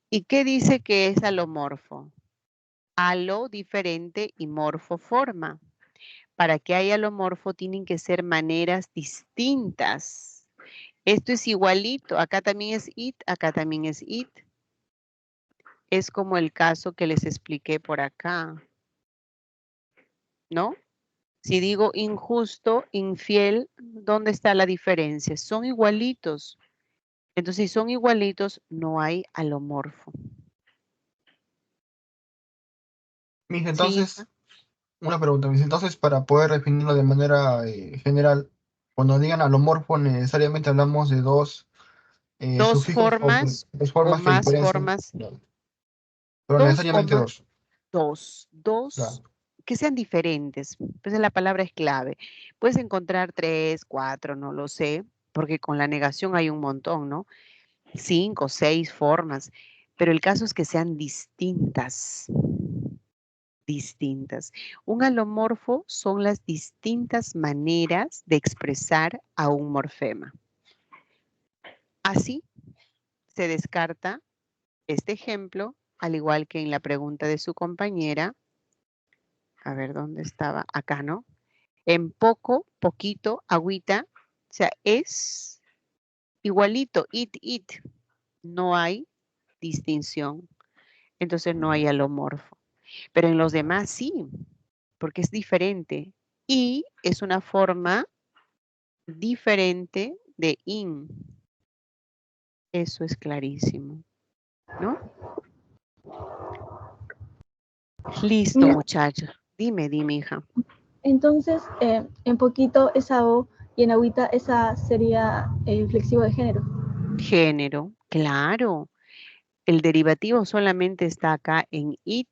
Speaker 1: ¿Y qué dice que es alomorfo? Alo, diferente, y morfo, forma. Para que haya alomorfo tienen que ser maneras distintas. Esto es igualito. Acá también es it, acá también es it. Es como el caso que les expliqué por acá, ¿no? Si digo injusto, infiel, ¿dónde está la diferencia? Son igualitos. Entonces, si son igualitos, no hay alomorfo.
Speaker 4: Mis,
Speaker 1: Sí, hija.
Speaker 4: entonces, una pregunta, mis, entonces, para poder definirlo de manera general, cuando digan alomorfo, necesariamente hablamos de dos
Speaker 1: Dos
Speaker 4: sufijos o
Speaker 1: formas
Speaker 4: dos
Speaker 1: o
Speaker 4: formas que
Speaker 1: más
Speaker 4: diferencian,
Speaker 1: formas.
Speaker 4: no, pero
Speaker 1: Dos o
Speaker 4: necesariamente
Speaker 1: más.
Speaker 4: dos.
Speaker 1: Dos
Speaker 4: Claro.
Speaker 1: que sean diferentes. Entonces la palabra es clave. Puedes encontrar 3, 4, no lo sé, porque con la negación hay un montón, ¿no? 5, 6 formas, pero el caso es que sean distintas. Distintas. Un alomorfo son las distintas maneras de expresar a un morfema. Así se descarta este ejemplo, al igual que en la pregunta de su compañera. A ver, ¿dónde estaba? Acá, ¿no? En poco, poquito, agüita. O sea, es igualito, it. No hay distinción. Entonces no hay alomorfo. Pero en los demás sí, porque es diferente. Y es una forma diferente de in. Eso es clarísimo, ¿no? Listo,
Speaker 2: Miss,
Speaker 1: muchachos. Dime, hija.
Speaker 2: entonces, en poquito esa O y en agüita esa sería flexivo de género.
Speaker 1: Género, claro. El derivativo solamente está acá en it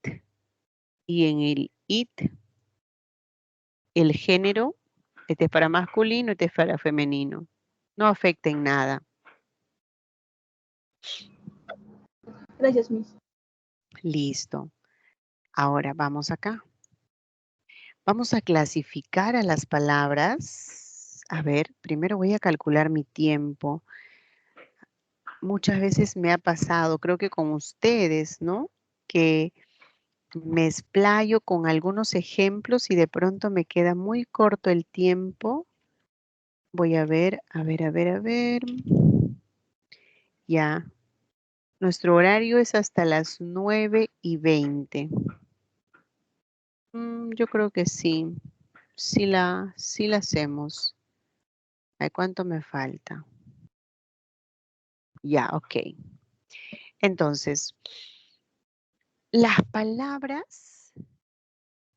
Speaker 1: y en el it. El género, este es para masculino, este es para femenino. No afecta en nada.
Speaker 2: Gracias, Miss.
Speaker 1: Listo. Ahora vamos acá. Vamos a clasificar a las palabras. A ver, primero voy a calcular mi tiempo. Muchas veces me ha pasado, creo que con ustedes, ¿no? Que me explayo con algunos ejemplos y de pronto me queda muy corto el tiempo. Voy a ver. Ya. Nuestro horario es hasta las 9:20. Yo creo que sí. Sí la hacemos. ¿A cuánto me falta? Ya, ok. Entonces, las palabras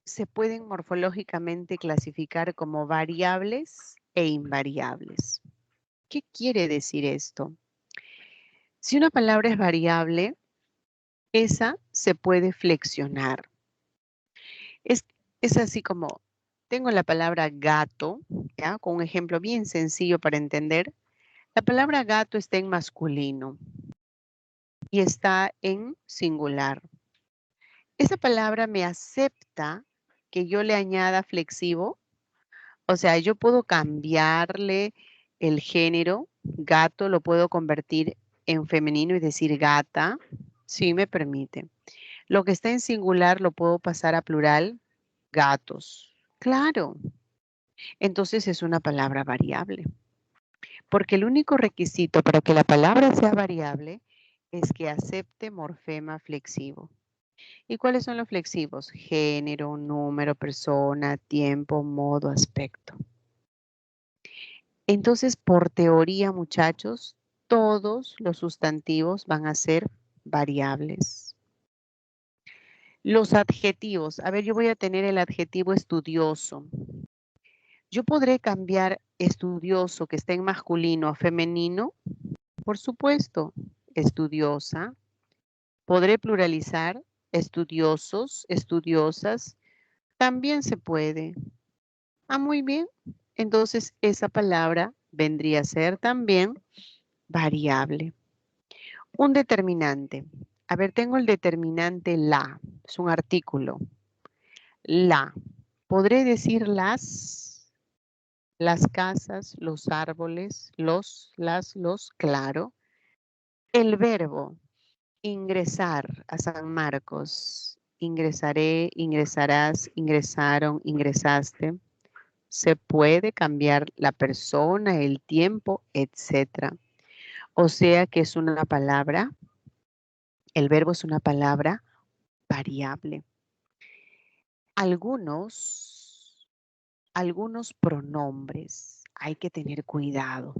Speaker 1: se pueden morfológicamente clasificar como variables e invariables. ¿Qué quiere decir esto? Si una palabra es variable, esa se puede flexionar. Es, es así como, tengo la palabra gato, ¿ya? Con un ejemplo bien sencillo para entender. La palabra gato está en masculino y está en singular. Esa palabra me acepta que yo le añada flexivo. O sea, yo puedo cambiarle el género. Gato lo puedo convertir en femenino y decir gata. Sí, me permite. Lo que está en singular lo puedo pasar a plural. Gatos. Claro. Entonces es una palabra variable. Porque el único requisito para que la palabra sea variable es que acepte morfema flexivo. ¿Y cuáles son los flexivos? Género, número, persona, tiempo, modo, aspecto. Entonces, por teoría, muchachos, todos los sustantivos van a ser variables. Los adjetivos. A ver, yo voy a tener el adjetivo estudioso. Yo podré cambiar estudioso, que está en masculino, a femenino. Por supuesto, estudiosa. Podré pluralizar estudiosos, estudiosas. También se puede. Ah, muy bien. Entonces, esa palabra vendría a ser también variable. Un determinante. A ver, tengo el determinante la. Es un artículo. La. Podré decir las casas, los árboles, los, claro. El verbo, ingresar a San Marcos. Ingresaré, ingresarás, ingresaron, ingresaste. Se puede cambiar la persona, el tiempo, etc. O sea que es una palabra, el verbo es una palabra variable. Algunos pronombres, hay que tener cuidado.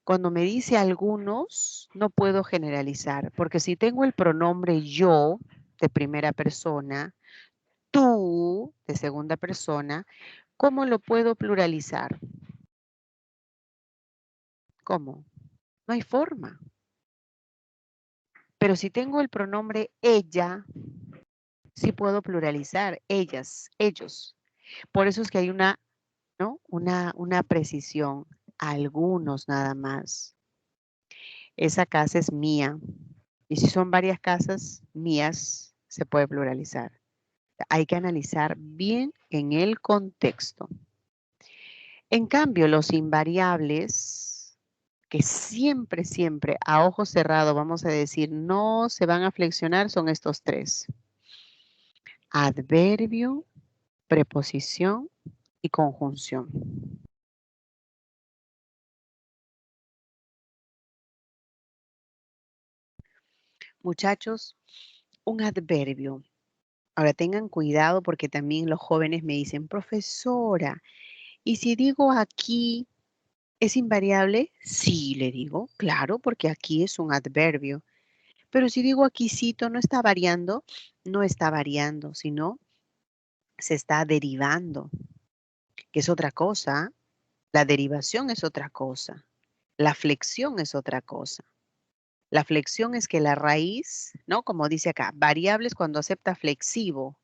Speaker 1: Cuando me dice algunos, no puedo generalizar, porque si tengo el pronombre yo, de primera persona, tú, de segunda persona, ¿cómo lo puedo pluralizar? ¿Cómo? No hay forma. Pero si tengo el pronombre ella, sí puedo pluralizar, ellas, ellos. Por eso es que hay una, ¿no? Una precisión, algunos nada más. Esa casa es mía. Y si son varias casas mías, se puede pluralizar. Hay que analizar bien en el contexto. En cambio, los invariables, que siempre, siempre a ojo cerrado vamos a decir no se van a flexionar, son estos tres. Adverbio, preposición y conjunción. Muchachos, un adverbio. Ahora tengan cuidado porque también los jóvenes me dicen, profesora, ¿y si digo aquí es invariable? Sí, le digo, claro, porque aquí es un adverbio. Pero si digo aquícito, ¿no está variando? No está variando, sino se está derivando, que es otra cosa. La derivación es otra cosa. La flexión es otra cosa. La flexión es que la raíz, ¿no? Como dice acá, variables cuando acepta flexivo.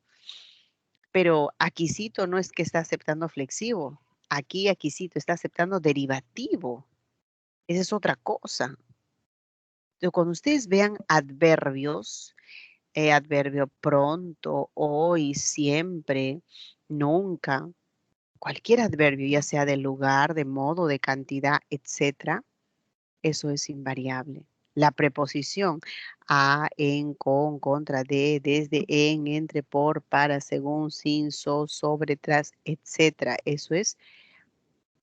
Speaker 1: Pero aquícito no es que está aceptando flexivo. Aquí aquícito está aceptando derivativo. Esa es otra cosa. Entonces, cuando ustedes vean adverbios, adverbio pronto, hoy, siempre, nunca, cualquier adverbio, ya sea de lugar, de modo, de cantidad, etcétera, eso es invariable. La preposición a, en, con, contra, de, desde, en, entre, por, para, según, sin, sobre, tras, etcétera, eso es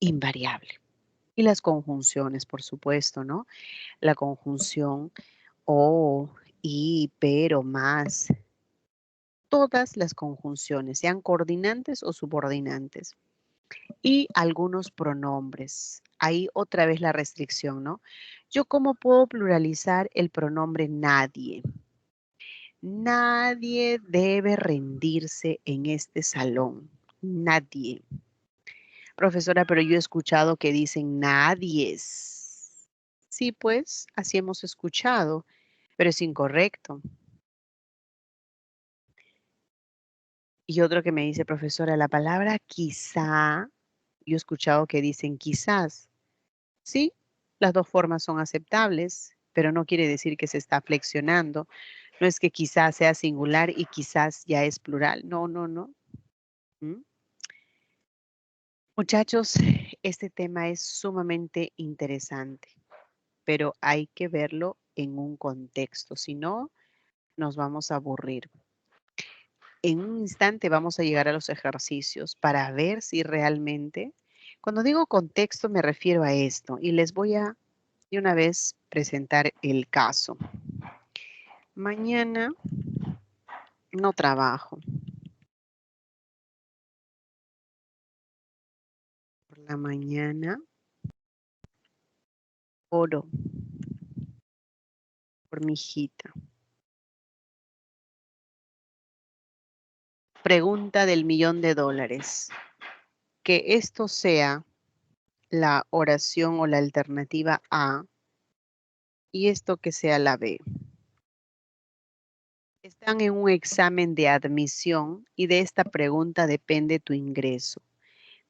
Speaker 1: invariable. Y las conjunciones, por supuesto, ¿no? La conjunción o, y, pero, más. Todas las conjunciones, sean coordinantes o subordinantes. Y algunos pronombres. Ahí otra vez la restricción, ¿no? Yo, ¿cómo puedo pluralizar el pronombre nadie? Nadie debe rendirse en este salón. Nadie. Profesora, pero yo he escuchado que dicen nadies. Sí, pues, así hemos escuchado, pero es incorrecto. Y otro que me dice, profesora, la palabra quizá, yo he escuchado que dicen quizás. Sí, las dos formas son aceptables, pero no quiere decir que se está flexionando. No es que quizás sea singular y quizás ya es plural. No, no, no. ¿Mm? Muchachos, este tema es sumamente interesante, pero hay que verlo en un contexto, si no, nos vamos a aburrir. En un instante vamos a llegar a los ejercicios para ver si realmente, cuando digo contexto me refiero a esto y les voy a de una vez presentar el caso. Mañana no trabajo. Por la mañana Oro. Por mi hijita. Pregunta del $1.000.000. Que esto sea la oración o la alternativa A y esto que sea la B. Están en un examen de admisión y de esta pregunta depende tu ingreso.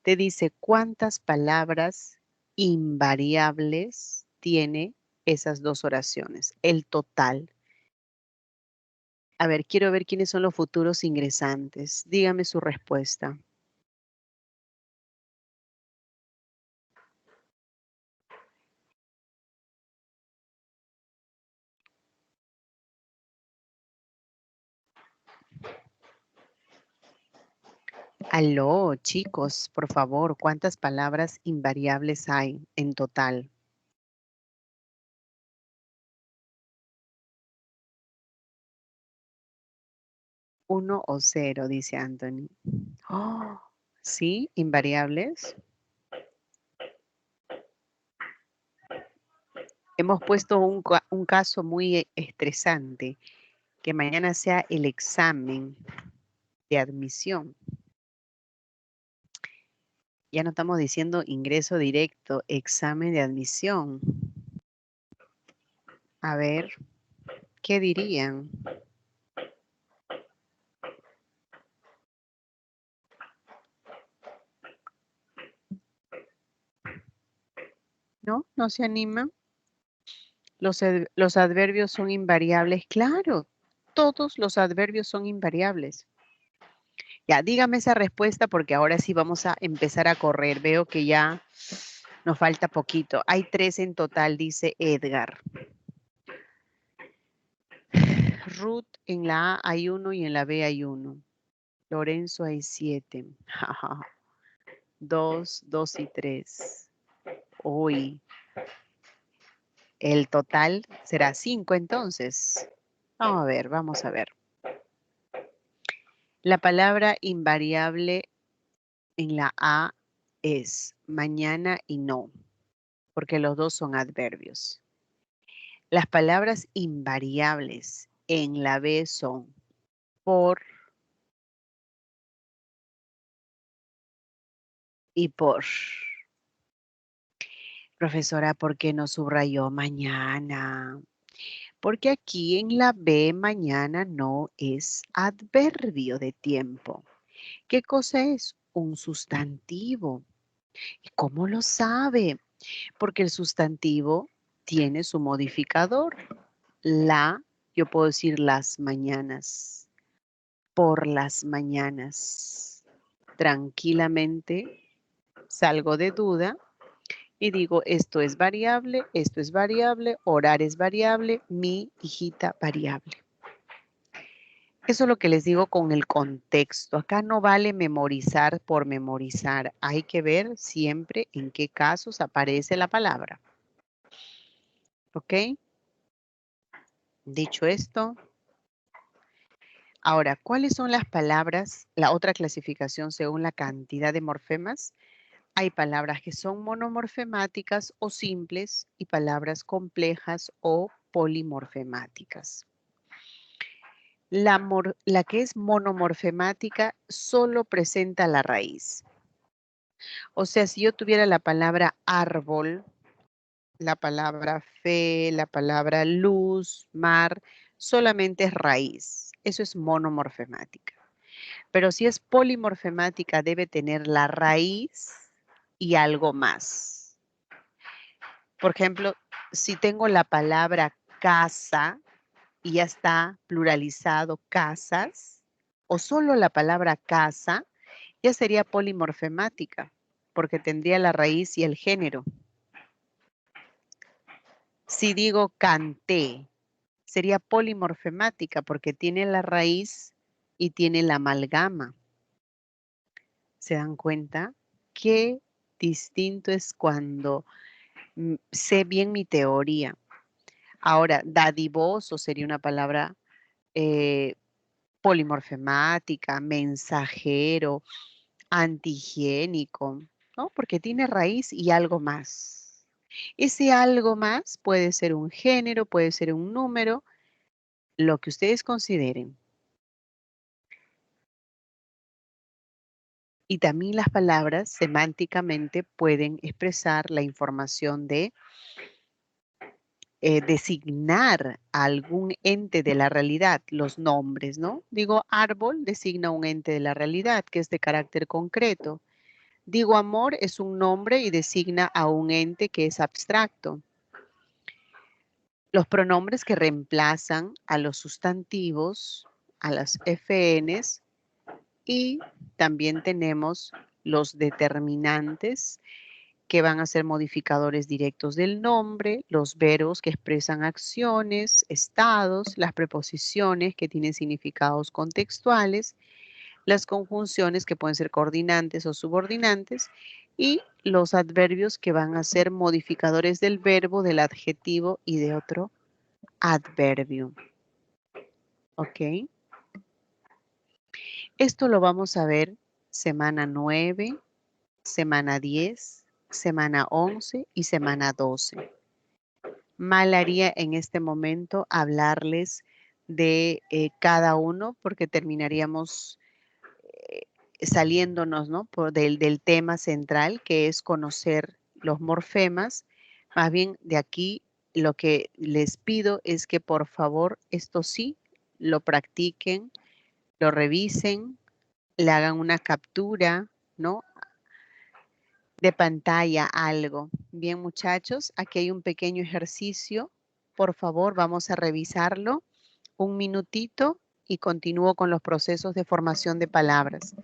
Speaker 1: Te dice cuántas palabras invariables tiene esas dos oraciones, el total. A ver, quiero ver quiénes son los futuros ingresantes. Dígame su respuesta. Aló, chicos, por favor, ¿cuántas palabras invariables hay en total? 1 o 0, dice Anthony. Oh, ¿sí? ¿Invariables? Hemos puesto un caso muy estresante, que mañana sea el examen de admisión. Ya no estamos diciendo ingreso directo, examen de admisión. A ver, ¿qué dirían? ¿No? ¿No se anima? Los adverbios son invariables. Claro, todos los adverbios son invariables. Ya, dígame esa respuesta porque ahora sí vamos a empezar a correr. Veo que ya nos falta poquito. Hay 3 en total, dice Edgar. Ruth, en la A hay 1 y en la B hay 1. Lorenzo hay 7. 2, 2 y 3. Uy. El total será 5 entonces. Vamos a ver, vamos a ver. La palabra invariable en la A es mañana y no, porque los dos son adverbios. Las palabras invariables en la B son por y por. Profesora, ¿por qué no subrayó mañana? Porque aquí en la B mañana no es adverbio de tiempo. ¿Qué cosa es? Un sustantivo. ¿Y cómo lo sabe? Porque el sustantivo tiene su modificador. Yo puedo decir las mañanas, por las mañanas. Tranquilamente salgo de duda y digo, esto es variable, orar es variable, mi hijita variable. Eso es lo que les digo con el contexto. Acá no vale memorizar por memorizar. Hay que ver siempre en qué casos aparece la palabra. ¿Ok? Dicho esto, ahora, ¿cuáles son las palabras? La otra clasificación según la cantidad de morfemas. Hay palabras que son monomorfemáticas o simples y palabras complejas o polimorfemáticas. La que es monomorfemática solo presenta la raíz. O sea, si yo tuviera la palabra árbol, la palabra fe, la palabra luz, mar, solamente es raíz. Eso es monomorfemática. Pero si es polimorfemática, debe tener la raíz y algo más. Por ejemplo, si tengo la palabra casa y ya está pluralizado casas, o solo la palabra casa, ya sería polimorfemática, porque tendría la raíz y el género. Si digo canté, sería polimorfemática, porque tiene la raíz y tiene la amalgama. ¿Se dan cuenta? Qué distinto es cuando sé bien mi teoría. Ahora, dadivoso sería una palabra polimorfemática, mensajero, antihigiénico, ¿no? Porque tiene raíz y algo más. Ese algo más puede ser un género, puede ser un número, lo que ustedes consideren. Y también las palabras semánticamente pueden expresar la información de designar a algún ente de la realidad, los nombres, ¿no? Digo, árbol designa un ente de la realidad que es de carácter concreto. Digo, amor es un nombre y designa a un ente que es abstracto. Los pronombres que reemplazan a los sustantivos, a las FNs, y también tenemos los determinantes que van a ser modificadores directos del nombre, los verbos que expresan acciones, estados, las preposiciones que tienen significados contextuales, las conjunciones que pueden ser coordinantes o subordinantes y los adverbios que van a ser modificadores del verbo, del adjetivo y de otro adverbio. ¿Ok? Esto lo vamos a ver semana 9, semana 10, semana 11 y semana 12. Mal haría en este momento hablarles de cada uno porque terminaríamos saliéndonos, ¿no? Del tema central que es conocer los morfemas. Más bien de aquí lo que les pido es que por favor esto sí lo practiquen, lo revisen, le hagan una captura, ¿no? De pantalla, algo. Bien, muchachos, aquí hay un pequeño ejercicio. Por favor, vamos a revisarlo. Un minutito y continúo con los procesos de formación de palabras.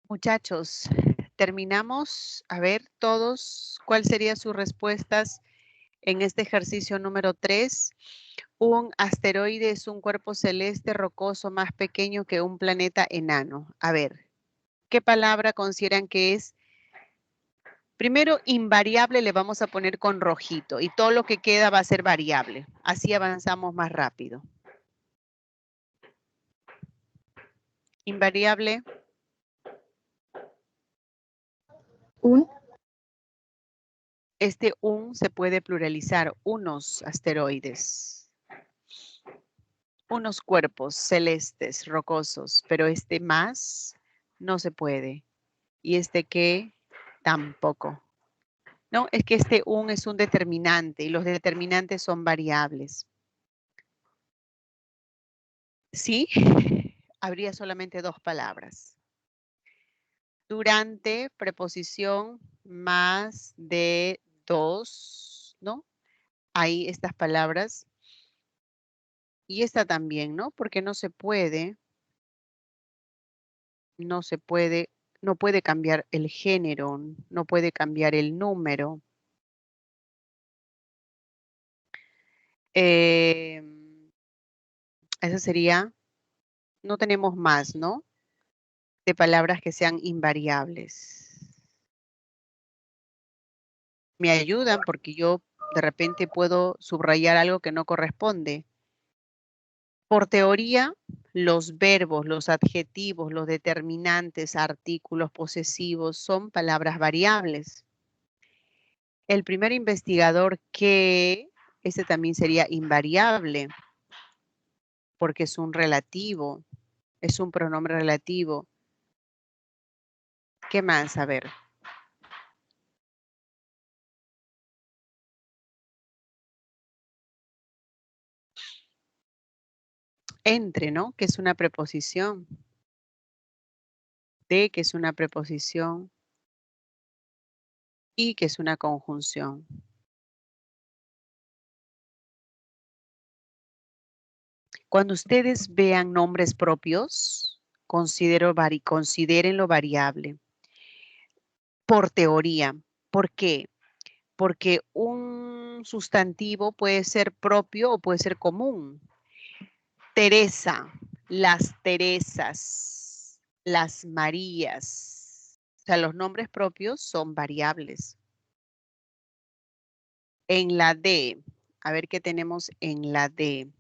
Speaker 1: Muchachos, terminamos. A ver, todos, ¿cuál serían sus respuestas en este ejercicio número 3? Un asteroide es un cuerpo celeste rocoso más pequeño que un planeta enano. A ver, ¿qué palabra consideran que es? Primero, invariable le vamos a poner con rojito y todo lo que queda va a ser variable. Así avanzamos más rápido. Invariable.
Speaker 2: Un,
Speaker 1: Este un se puede pluralizar, unos asteroides, unos cuerpos celestes, rocosos, pero este más no se puede. Y este que tampoco. No, es que este un es un determinante y los determinantes son variables. Sí, habría solamente dos palabras. Durante, preposición más de dos, ¿no? Ahí estas palabras. Y esta también, ¿no? Porque no se puede, no puede cambiar el género, no puede cambiar el número. Eso sería, no tenemos más, ¿no? De palabras que sean invariables. Me ayudan porque yo de repente puedo subrayar algo que no corresponde. Por teoría, los verbos, los adjetivos, los determinantes, artículos posesivos son palabras variables. El primer investigador que, ese también sería invariable, porque es un relativo, es un pronombre relativo. ¿Qué más? A ver. Entre, ¿no? Que es una preposición. De, que es una preposición. Y, que es una conjunción. Cuando ustedes vean nombres propios, considérenlo variable. Por teoría. ¿Por qué? Porque un sustantivo puede ser propio o puede ser común. Teresa, las Teresas, las Marías. O sea, los nombres propios son variables. En la D, a ver qué tenemos en la D.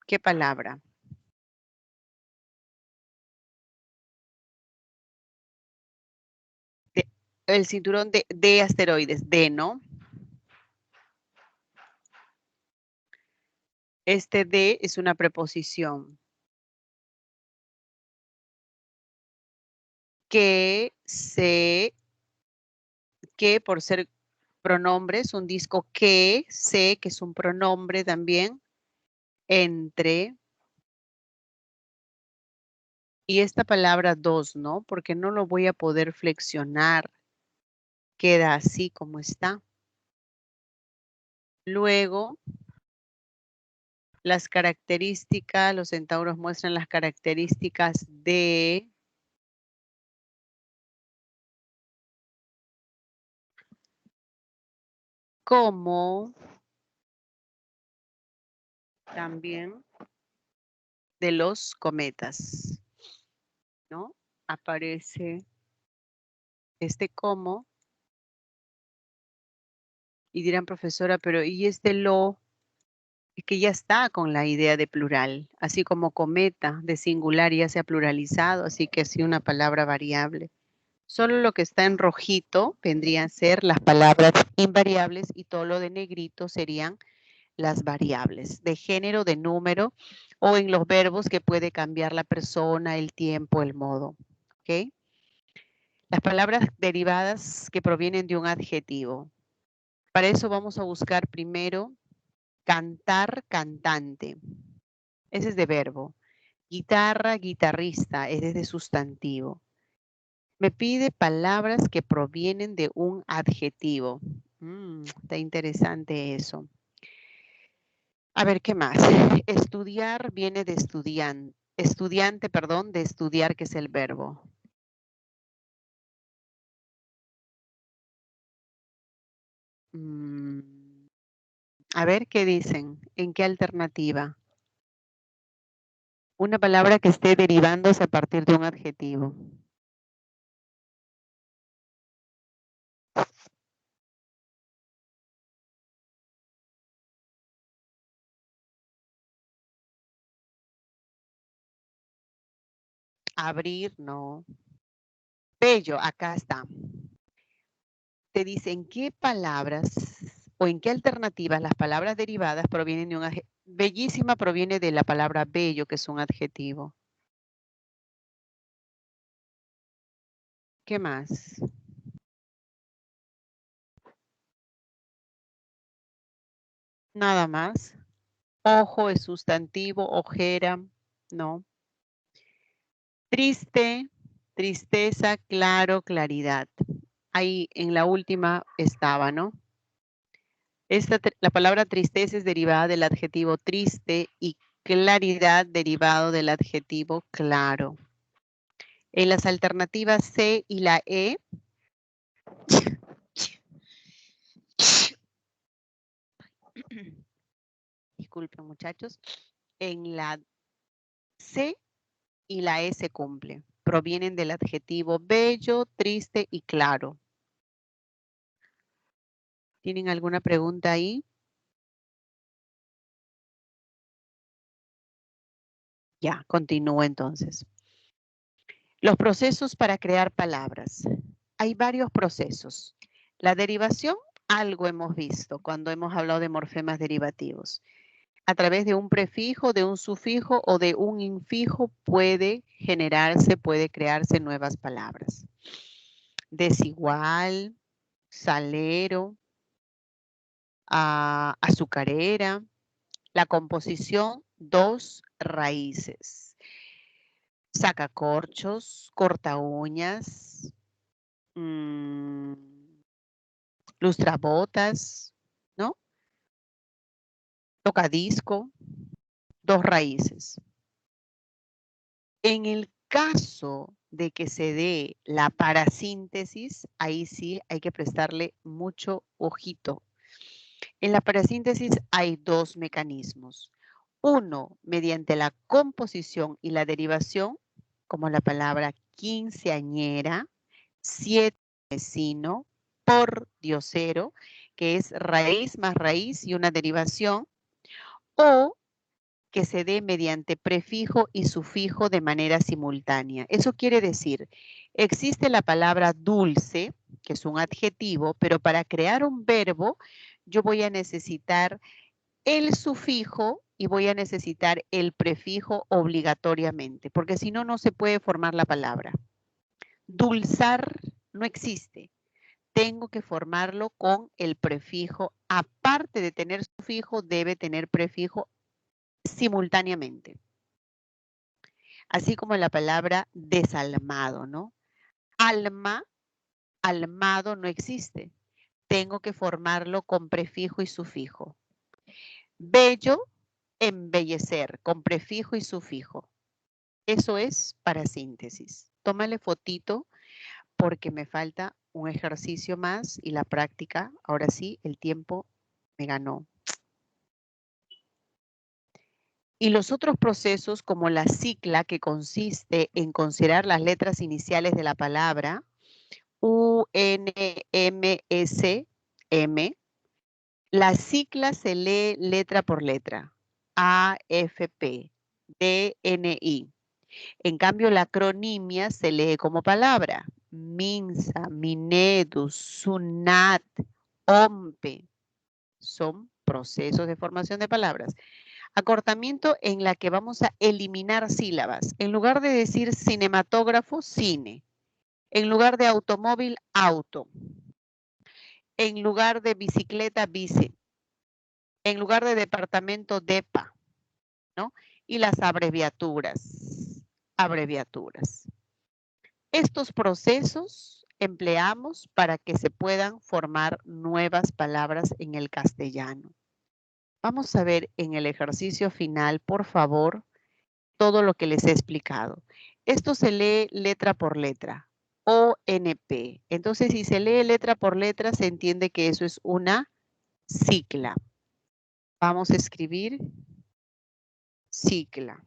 Speaker 1: ¿Qué palabra? El cinturón de asteroides, D, ¿no? Este de es una preposición que por ser pronombres, un disco que es un pronombre también, entre, y esta palabra dos, ¿no? Porque no lo voy a poder flexionar, queda así como está. Luego, las características, los centauros muestran las características de como también de los cometas, ¿no? Aparece este como y dirán, profesora, pero ¿y este lo? Es que ya está con la idea de plural, así como cometa de singular ya se ha pluralizado, así que sí una palabra variable. Solo lo que está en rojito vendrían a ser las palabras invariables y todo lo de negrito serían las variables de género, de número o en los verbos que puede cambiar la persona, el tiempo, el modo. ¿Ok? Las palabras derivadas que provienen de un adjetivo. Para eso vamos a buscar primero cantar, cantante. Ese es de verbo. Guitarra, guitarrista, ese es de sustantivo. Me pide palabras que provienen de un adjetivo. Está interesante eso. A ver, ¿qué más? Estudiar viene de estudiante. Estudiante, perdón, de estudiar, que es el verbo. A ver, ¿qué dicen? ¿En qué alternativa? Una palabra que esté derivándose a partir de un adjetivo. Abrir, no. Bello, acá está. Te dicen qué palabras o en qué alternativas las palabras derivadas provienen de un adjetivo. Bellísima proviene de la palabra bello, que es un adjetivo. ¿Qué más? Nada más. Ojo es sustantivo, ojera, no. Triste, tristeza, claro, claridad. Ahí en la última estaba, ¿no? La palabra tristeza es derivada del adjetivo triste y claridad derivado del adjetivo claro. En las alternativas C y la E, disculpen muchachos, en la C y la S cumple. Provienen del adjetivo bello, triste y claro. ¿Tienen alguna pregunta ahí? Ya, continúo entonces. Los procesos para crear palabras. Hay varios procesos. La derivación, algo hemos visto cuando hemos hablado de morfemas derivativos. A través de un prefijo, de un sufijo o de un infijo puede generarse, puede crearse nuevas palabras. Desigual, salero, azucarera. La composición, dos raíces. Sacacorchos, corta uñas, lustrabotas, ¿no? Tocadisco, dos raíces. En el caso de que se dé la parasíntesis, ahí sí hay que prestarle mucho ojito. En la parasíntesis hay dos mecanismos. Uno, mediante la composición y la derivación, como la palabra quinceañera, siete vecino, por diosero, que es raíz más raíz y una derivación, o que se dé mediante prefijo y sufijo de manera simultánea. Eso quiere decir, existe la palabra dulce, que es un adjetivo, pero para crear un verbo, yo voy a necesitar el sufijo y voy a necesitar el prefijo obligatoriamente, porque si no, no se puede formar la palabra. Dulzar no existe. Tengo que formarlo con el prefijo. Aparte de tener sufijo, debe tener prefijo simultáneamente. Así como la palabra desalmado, ¿no? Alma, almado no existe. Tengo que formarlo con prefijo y sufijo. Bello, embellecer, con prefijo y sufijo. Eso es parasíntesis. Tómale fotito porque me falta un ejercicio más y la práctica. Ahora sí, el tiempo me ganó. Y los otros procesos como la cicla, que consiste en considerar las letras iniciales de la palabra, U, N, M, S, M. La cicla se lee letra por letra. A, F, P, D, N, I. En cambio, la acronimia se lee como palabra. Minsa, Minedus, Sunat, Ompe. Son procesos de formación de palabras. Acortamiento en la que vamos a eliminar sílabas. En lugar de decir cinematógrafo, cine. En lugar de automóvil, auto. En lugar de bicicleta, bici. En lugar de departamento, depa, ¿no? Y las abreviaturas. Abreviaturas. Estos procesos empleamos para que se puedan formar nuevas palabras en el castellano. Vamos a ver en el ejercicio final, por favor, todo lo que les he explicado. Esto se lee letra por letra, ONP. Entonces, si se lee letra por letra, se entiende que eso es una cicla. Vamos a escribir cicla.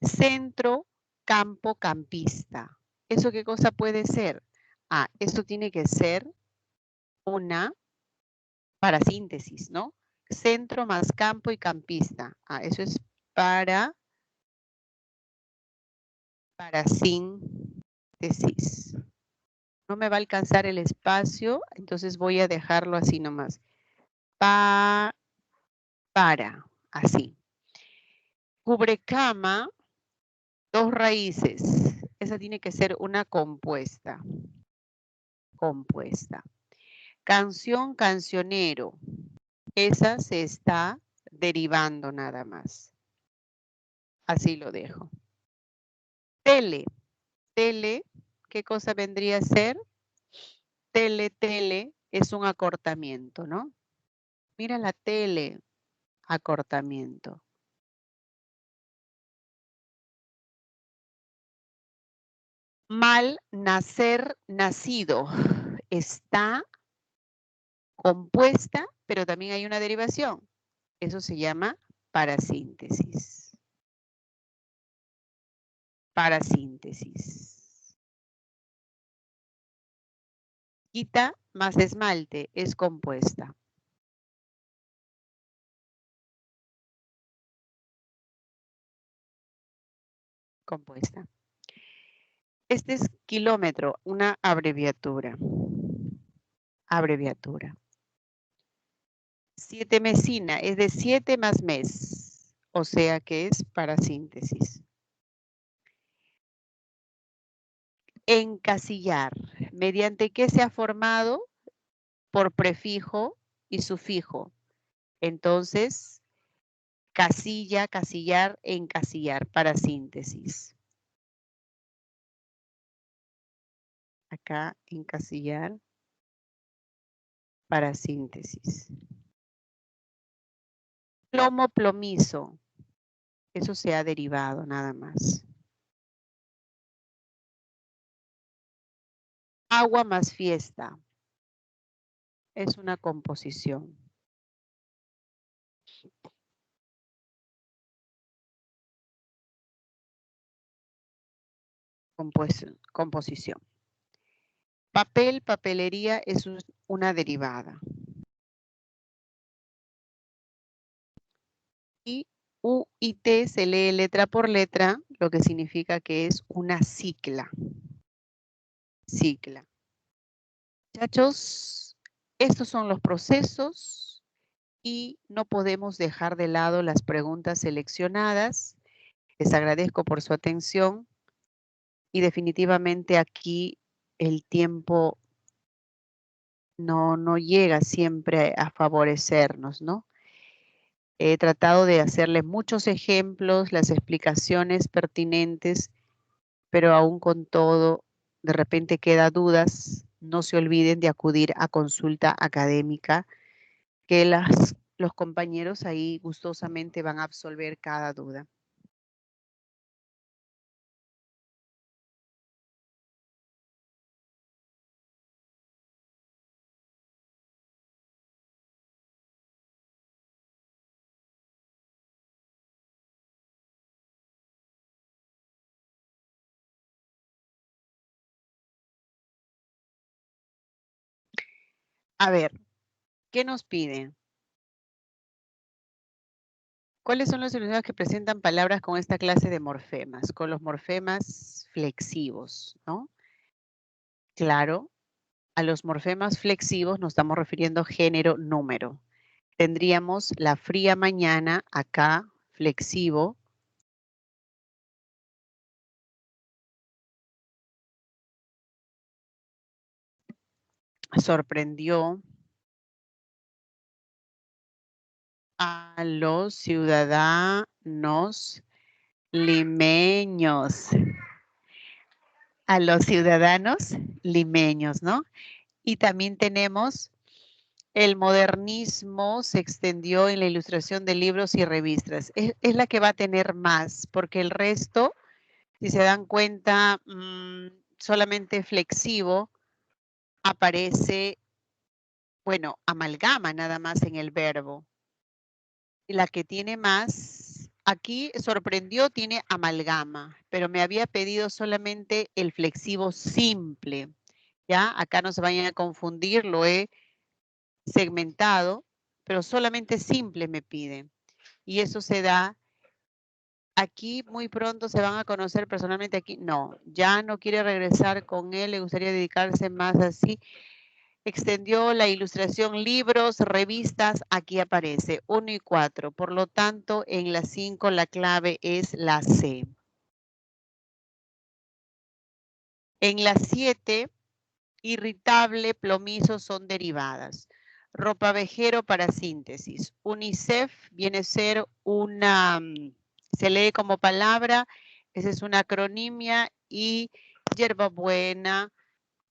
Speaker 1: Centro, campo, campista. ¿Eso qué cosa puede ser? Esto tiene que ser una parasíntesis, ¿no? Centro más campo y campista. Eso es parasíntesis. No me va a alcanzar el espacio, entonces voy a dejarlo así nomás. Así. Cubrecama, dos raíces. Esa tiene que ser una compuesta. Compuesta. Canción, cancionero. Esa se está derivando nada más. Así lo dejo. Tele. Tele, ¿qué cosa vendría a ser? Tele es un acortamiento, ¿no? Mira la tele, acortamiento. Mal, nacer, nacido. Está compuesta, pero también hay una derivación. Eso se llama parasíntesis. Parasíntesis. Quita más esmalte es compuesta. Compuesta. Este es kilómetro, una abreviatura. Abreviatura. 7 mesina es de 7 más mes, o sea que es parasíntesis. Encasillar, mediante qué se ha formado por prefijo y sufijo. Entonces, casilla, casillar, encasillar, parasíntesis. Acá, encasillar, parasíntesis. Plomo, plomizo. Eso se ha derivado nada más. Agua más fiesta. Es una composición. Composición. Papel, papelería es una derivada. Y U y T se lee letra por letra, lo que significa que es una cicla. Cicla. Muchachos, estos son los procesos y no podemos dejar de lado las preguntas seleccionadas. Les agradezco por su atención y definitivamente aquí el tiempo no llega siempre a favorecernos, ¿no? He tratado de hacerles muchos ejemplos, las explicaciones pertinentes, pero aún con todo, de repente queda dudas. No se olviden de acudir a consulta académica, que los compañeros ahí gustosamente van a absolver cada duda. A ver, ¿qué nos piden? ¿Cuáles son los sonidos que presentan palabras con esta clase de morfemas? Con los morfemas flexivos, ¿no? Claro, a los morfemas flexivos nos estamos refiriendo género, número. Tendríamos la fría mañana, acá, flexivo. Sorprendió a los ciudadanos limeños. A los ciudadanos limeños, ¿no? Y también tenemos el modernismo se extendió en la ilustración de libros y revistas. Es la que va a tener más, porque el resto, si se dan cuenta, solamente flexivo aparece, bueno, amalgama nada más en el verbo. Y la que tiene más, aquí sorprendió, tiene amalgama, pero me había pedido solamente el flexivo simple. ¿Ya? Acá no se vayan a confundir, lo he segmentado, pero solamente simple me piden. Y eso se da aquí muy pronto, se van a conocer personalmente aquí. No, ya no quiere regresar con él, le gustaría dedicarse más así. Extendió la ilustración, libros, revistas, aquí aparece 1 y 4. Por lo tanto, en la 5 la clave es la C. En la 7, irritable, plomizo son derivadas. Ropavejero para síntesis. UNICEF viene a ser una, se lee como palabra, esa es una acronimia, y hierbabuena,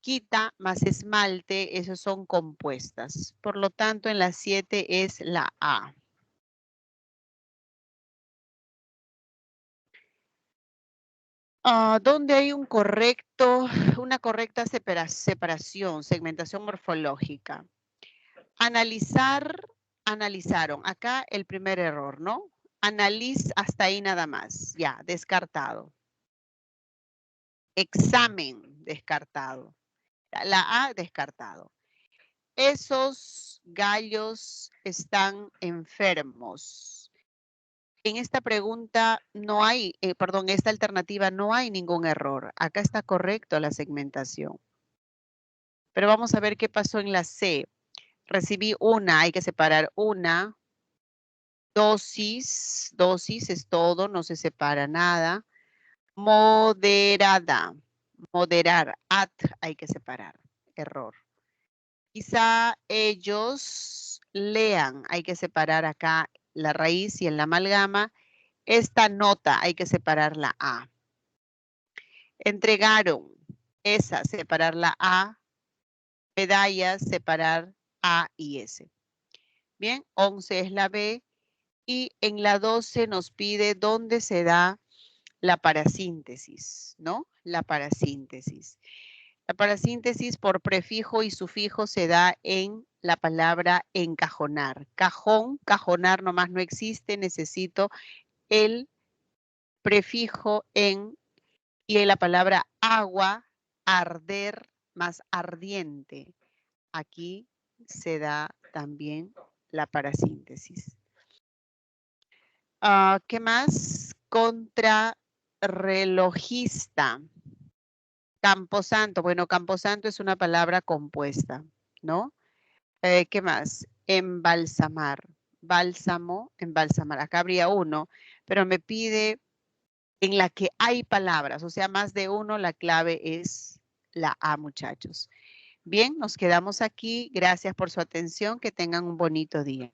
Speaker 1: quita más esmalte, esos son compuestas. Por lo tanto, en la 7 es la A. ¿Dónde hay una correcta separación, segmentación morfológica? Analizar, analizaron. Acá el primer error, ¿no? Hasta ahí nada más. Ya, descartado. Examen, descartado. La A, descartado. Esos gallos están enfermos. En esta pregunta no hay, esta alternativa no hay ningún error. Acá está correcto la segmentación. Pero vamos a ver qué pasó en la C. Recibí una, hay que separar una. Dosis es todo, no se separa nada. Moderada, moderar, hay que separar, error. Quizá ellos lean, hay que separar acá la raíz y en la amalgama. Esta nota hay que separar la A. Entregaron, esa, separar la A. Medallas, separar A y S. Bien, 11 es la B. Y en la 12 nos pide dónde se da la parasíntesis, ¿no? La parasíntesis. La parasíntesis por prefijo y sufijo se da en la palabra encajonar. Cajón, cajonar nomás no existe, necesito el prefijo en y en la palabra agua, arder más ardiente. Aquí se da también la parasíntesis. ¿Qué más? Contrarrelojista. Camposanto. Bueno, camposanto es una palabra compuesta, ¿no? ¿Qué más? Embalsamar. Bálsamo, embalsamar. Acá habría uno, pero me pide en la que hay palabras, o sea, más de uno, la clave es la A, muchachos. Bien, nos quedamos aquí. Gracias por su atención. Que tengan un bonito día.